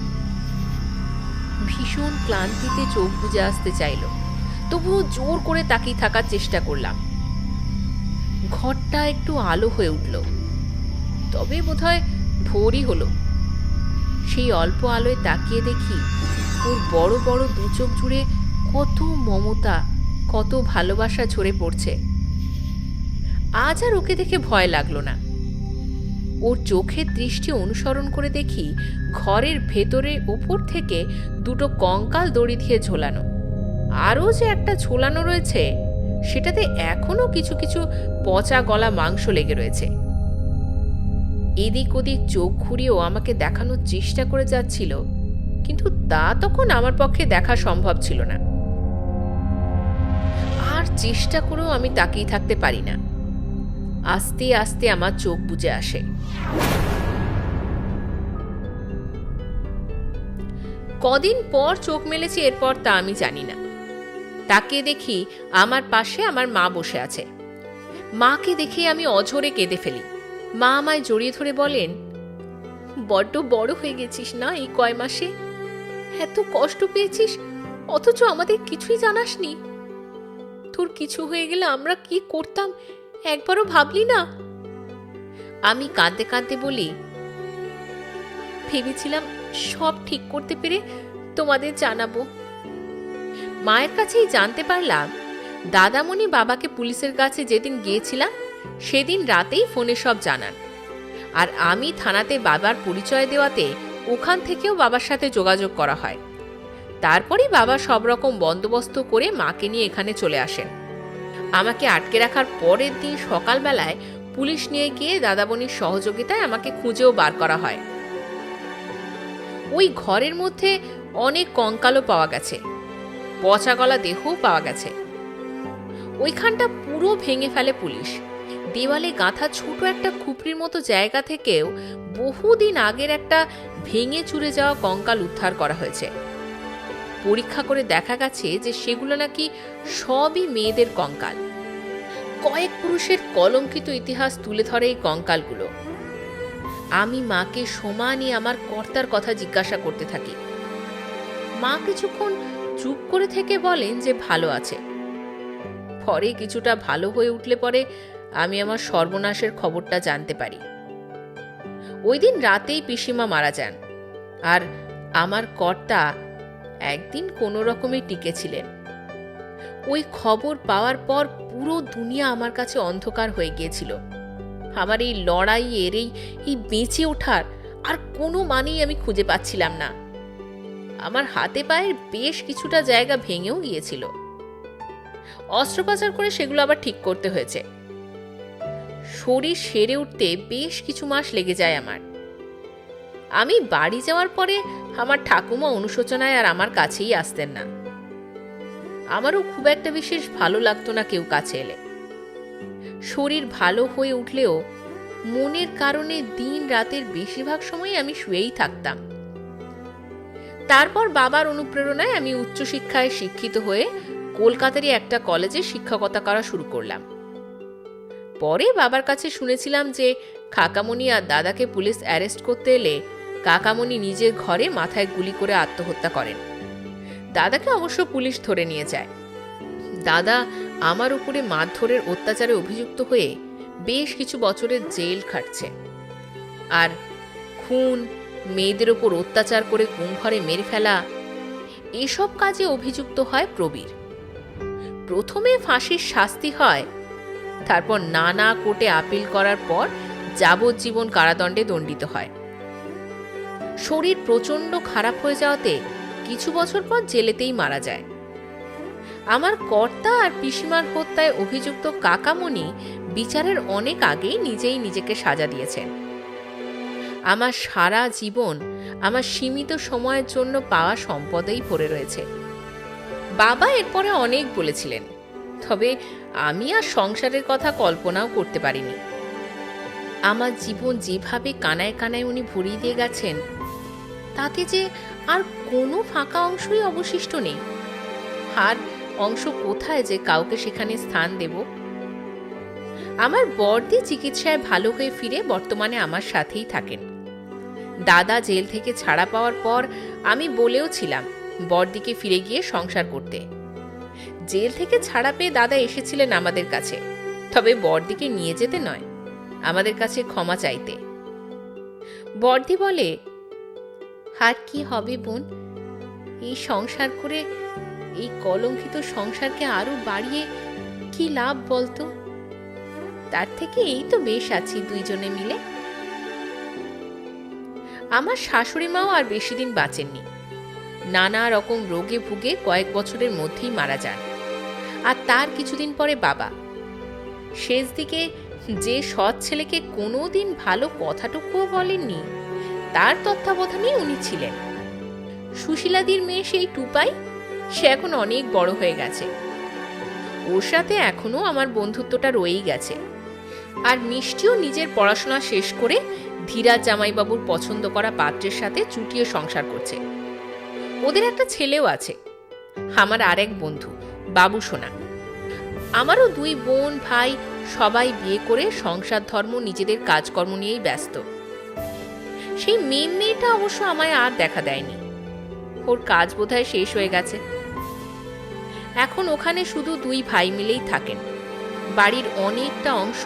ভীষণ ক্লান্তিতে চোখ বুজে আসতে চাইল, তবুও জোর করে তাকিয়ে থাকার চেষ্টা করলাম। ঘরটা একটু আলো হয়ে উঠল, তবে বোধহয় ভোরই হলো। সেই অল্প আলোয় তাকিয়ে দেখি ওর বড় বড় দু চোখ জুড়ে কত মমতা, কত ভালোবাসা ঝরে পড়ছে। আজ আর ওকে দেখে ভয় লাগলো না। ওর চোখের দৃষ্টি অনুসরণ করে দেখি ঘরের ভেতরে ওপর থেকে দুটো কঙ্কাল দড়ি দিয়ে ঝোলানো। আরও যে একটা ঝোলানো রয়েছে, সেটাতে এখনো কিছু কিছু পচা গলা মাংস লেগে রয়েছে। এদিক ওদিক চোখ ঘুরিয়েও আমাকে দেখানোর চেষ্টা করে যাচ্ছিল, কিন্তু তা তখন আমার পক্ষে দেখা সম্ভব ছিল না। আর চেষ্টা করেও আমি তাকিয়ে থাকতে পারি না। আস্তে আস্তে আমার চোখ বুজে আসে। কদিন পর চোখ মেলেছি এরপর তা আমি জানি না। তাকিয়ে দেখি আমার পাশে আমার মা বসে আছে। মাকে দেখে আমি অঝরে কেঁদে ফেলি। মা আমায় জড়িয়ে ধরে বলেন, বড্ড বড় হয়ে গেছিস না এই কয় মাসে? এত কষ্ট পেয়েছিস, অথচ আমাদের কিছুই জানাসনি। তোর কিছু হয়ে গেলে আমরা কি করতাম একবারও ভাবলি না? আমি কাঁদতে কাঁদতে বলি, ভেবেছিলাম সব ঠিক করতে পেরে তোমাদের জানাবো। মায়ের কাছেই জানতে পারলাম দাদামণি বাবাকে পুলিশের কাছে যেদিন গিয়েছিলাম সেদিন রাতেই ফোনে সব জানান। আর আমি থানাতে বাবার পরিচয় দেওয়াতে ওখান থেকেও বাবার সাথে যোগাযোগ করা হয়। তারপরই বাবা সব রকম বন্দোবস্ত করে মাকে নিয়ে এখানে চলে আসেন। আমাকে আটকে রাখার পরের দিন সকালবেলায় পুলিশ নিয়ে গিয়ে দাদামণির সহযোগিতায় আমাকে খুঁজেও বার করা হয়। ওই ঘরের মধ্যে অনেক কঙ্কালও পাওয়া গেছে, পচা গলা দেহও পাওয়া গেছে। ওইখানটা পুরো ভেঙে ফেলে পুলিশ। দেওয়ালে গাঁথা ছোট একটা খুপড়ির মতো জায়গা থেকেও বহুদিন আগের একটা ভেঙে চুরে যাওয়া কঙ্কাল উদ্ধার করা হয়েছে। পরীক্ষা করে দেখা গেছে যে সেগুলো নাকি সবই মেয়েদের কঙ্কাল। কয়েক পুরুষের কলঙ্কিত ইতিহাস তুলে ধরে এই কঙ্কালগুলো। আমি মাকে সমানই আমার কর্তার কথা জিজ্ঞাসা করতে থাকি। মা কিছুক্ষণ চুপ করে থেকে বলেন যে ভালো আছে। পরে কিছুটা ভালো হয়ে উঠলে পরে আমি আমার সর্বনাশের খবরটা জানতে পারি। ওই দিন রাতেই পিসিমা মারা যান, আর আমার কর্তা একদিন কোনো রকমে টিকেছিলেন। ওই খবর পাওয়ার পর পুরো দুনিয়া আমার কাছে অন্ধকার হয়ে গিয়েছিল। আমার এই লড়াইয়ের এই বেঁচে ওঠার আর কোনো মানেই আমি খুঁজে পাচ্ছিলাম না। আমার হাতে পায়ের বেশ কিছুটা জায়গা ভেঙেও গিয়েছিল। অস্ত্রোপচার করে সেগুলো আবার ঠিক করতে হয়েছে। শরীর সেরে উঠতে বেশ কিছু মাস লেগে যায় আমার। আমি বাড়ি যাওয়ার পরে আমার ঠাকুমা অনুশোচনায় আর আমার কাছেই আসতেন না। আমারও খুব একটা বিশেষ ভালো লাগতো না কেউ কাছে এলে। শরীর ভালো হয়ে উঠলেও মনের কারণে দিন রাতের বেশিরভাগ সময় আমি শুয়েই থাকতাম। তারপর বাবার অনুপ্রেরণায় আমি উচ্চশিক্ষায় শিক্ষিত হয়ে কলকাতারই একটা কলেজে শিক্ষকতা করা শুরু করলাম। পরে বাবার কাছে শুনেছিলাম যে কাকামণি আর দাদাকে পুলিশ অ্যারেস্ট করতে এলে কাকামণি নিজের ঘরে মাথায় গুলি করে আত্মহত্যা করেন। দাদাকে অবশ্য পুলিশ ধরে নিয়ে যায়। দাদা আমার উপরে মারধরের অত্যাচারে অভিযুক্ত হয়ে বেশ কিছু বছরের জেল খাটছে। আর খুন, মেয়েদের ওপর অত্যাচার করে গুমঘরে মেরে ফেলা, এসব কাজে অভিযুক্ত হয় প্রবীর। প্রথমে ফাঁসির শাস্তি হয়, তারপর নানা কোর্টে আপিল করার পর যাবজ্জীবন কারাদণ্ডে দণ্ডিত হয়। শরীর প্রচণ্ড খারাপ হয়ে যাওয়াতে কিছু বছর পর জেলেতেই মারা যায়। আমার কর্তা আর পিসিমার হত্যায় অভিযুক্ত কাকামণি বিচারের অনেক আগেই নিজেই নিজেকে সাজা দিয়েছেন। আমার সারা জীবন আমার সীমিত সময়ের জন্য পাওয়া সম্পদেই ভরে রয়েছে। বাবা এরপরে অনেক বলেছিলেন, তবে আমি আর সংসারের কথা কল্পনাও করতে পারিনি। আমার জীবন যেভাবে কানায় কানায় উনি ভরিয়ে দিয়ে গেছেন, তাতে যে আর কোনো ফাঁকা অংশই অবশিষ্ট নেই। আর অংশ কোথায় যে কাউকে সেখানে স্থান দেব? আমার বড়দি চিকিৎসায় ভালো হয়ে ফিরে বর্তমানে আমার সাথেই থাকেন। দাদা জেল থেকে ছাড়া পাওয়ার পর আমি বলেও ছিলাম বড়দিকে ফিরে গিয়ে সংসার করতে। জেল থেকে ছাড়া পেয়ে দাদা এসেছিলেন আমাদের কাছে, তবে বড়দিকে নিয়ে যেতে নয়, আমাদের কাছে ক্ষমা চাইতে। বড়দি বলে, আর কি হবে বোন, এই সংসার করে এই কলঙ্কিত সংসারকে আরো বাড়িয়ে কি লাভ বলতো? তার থেকে এই তো বেশ আছি দুইজনে মিলে। আমার শাশুড়ি মাও আর বেশি দিন বাঁচেননি। নানা রকম রোগে ভুগে কয়েক বছরের মধ্যেই মারা যান। আর তার কিছুদিন পরে বাবা। শেষ দিকে যে সৎ ছেলেকে কোনোদিন ভালো কথাটুকুও বলেননি, তার তত্ত্বাবধানেই উনি ছিলেন। সুশীলাদির মেয়ে সেই টুপাই, সে এখন অনেক বড় হয়ে গেছে। ওর সাথে এখনো আমার বন্ধুত্বটা রয়েই গেছে। আর মিষ্টিও নিজের পড়াশোনা শেষ করে ধীরাজ জামাইবাবুর পছন্দ করা পাত্রের সাথে চুটিয়ে সংসার করছে। ওদের একটা ছেলেও আছে। আমার আরেক বন্ধু বাবু সোনা। আমারও দুই বোন ভাই সবাই বিয়ে করে সংসার ধর্ম নিজেদের কাজকর্ম নিয়েই ব্যস্ত। সেই মেয়েটা অবশ্য আমায় আর দেখা দেয়নি। ওর কাজ বোধহয় শেষ হয়ে গেছে। এখন ওখানে শুধু দুই ভাই মিলেই থাকেন। বাড়ির অনেকটা অংশ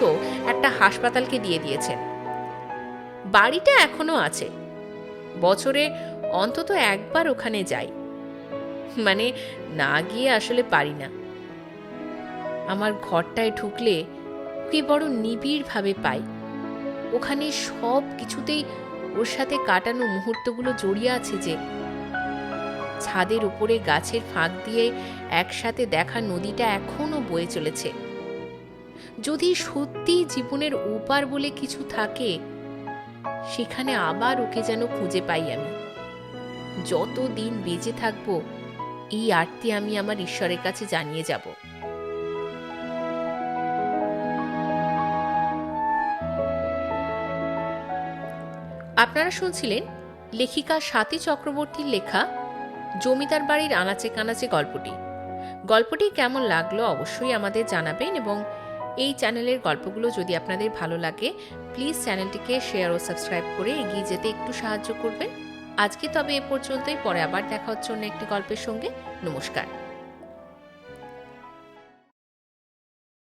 একটা হাসপাতালকে দিয়ে দিয়েছেন। বাড়িটা এখনো আছে। বছরে অন্তত একবার ওখানে যাই, মানে না গিয়ে আসলে পারি না। আমার ঘরটায় ঢুকলে ওকে বড় নিবিড়ভাবে পাই। ওখানে সব কিছুতেই ওর সাথে কাটানো মুহূর্তগুলো জড়িয়ে আছে। যে ছাদের উপরে গাছের ফাঁক দিয়ে একসাথে দেখা নদীটা এখনো বয়ে চলেছে। যদি সত্যি জীবনের ওপার বলে কিছু থাকে, সেখানে আবার ওকে যেন খুঁজে পাই আমি। যতদিন বেঁচে থাকবো এই আরতি আমি আমার ঈশ্বরের কাছে জানিয়ে যাব। আপনারা শুনছিলেন লেখিকা স্বাতী চক্রবর্তীর লেখা জমিদার বাড়ির আনাচে কানাচে গল্পটি কেমন লাগলো অবশ্যই আমাদের জানাবেন। এবং এই চ্যানেলের গল্পগুলো যদি আপনাদের ভালো লাগে, প্লিজ চ্যানেলটিকে শেয়ার ও সাবস্ক্রাইব করে এগিয়ে যেতে একটু সাহায্য করবেন। আজকে তবে এ পর্যন্তই। পরে আবার দেখা হচ্ছে অন্য একটি গল্পের সঙ্গে। নমস্কার।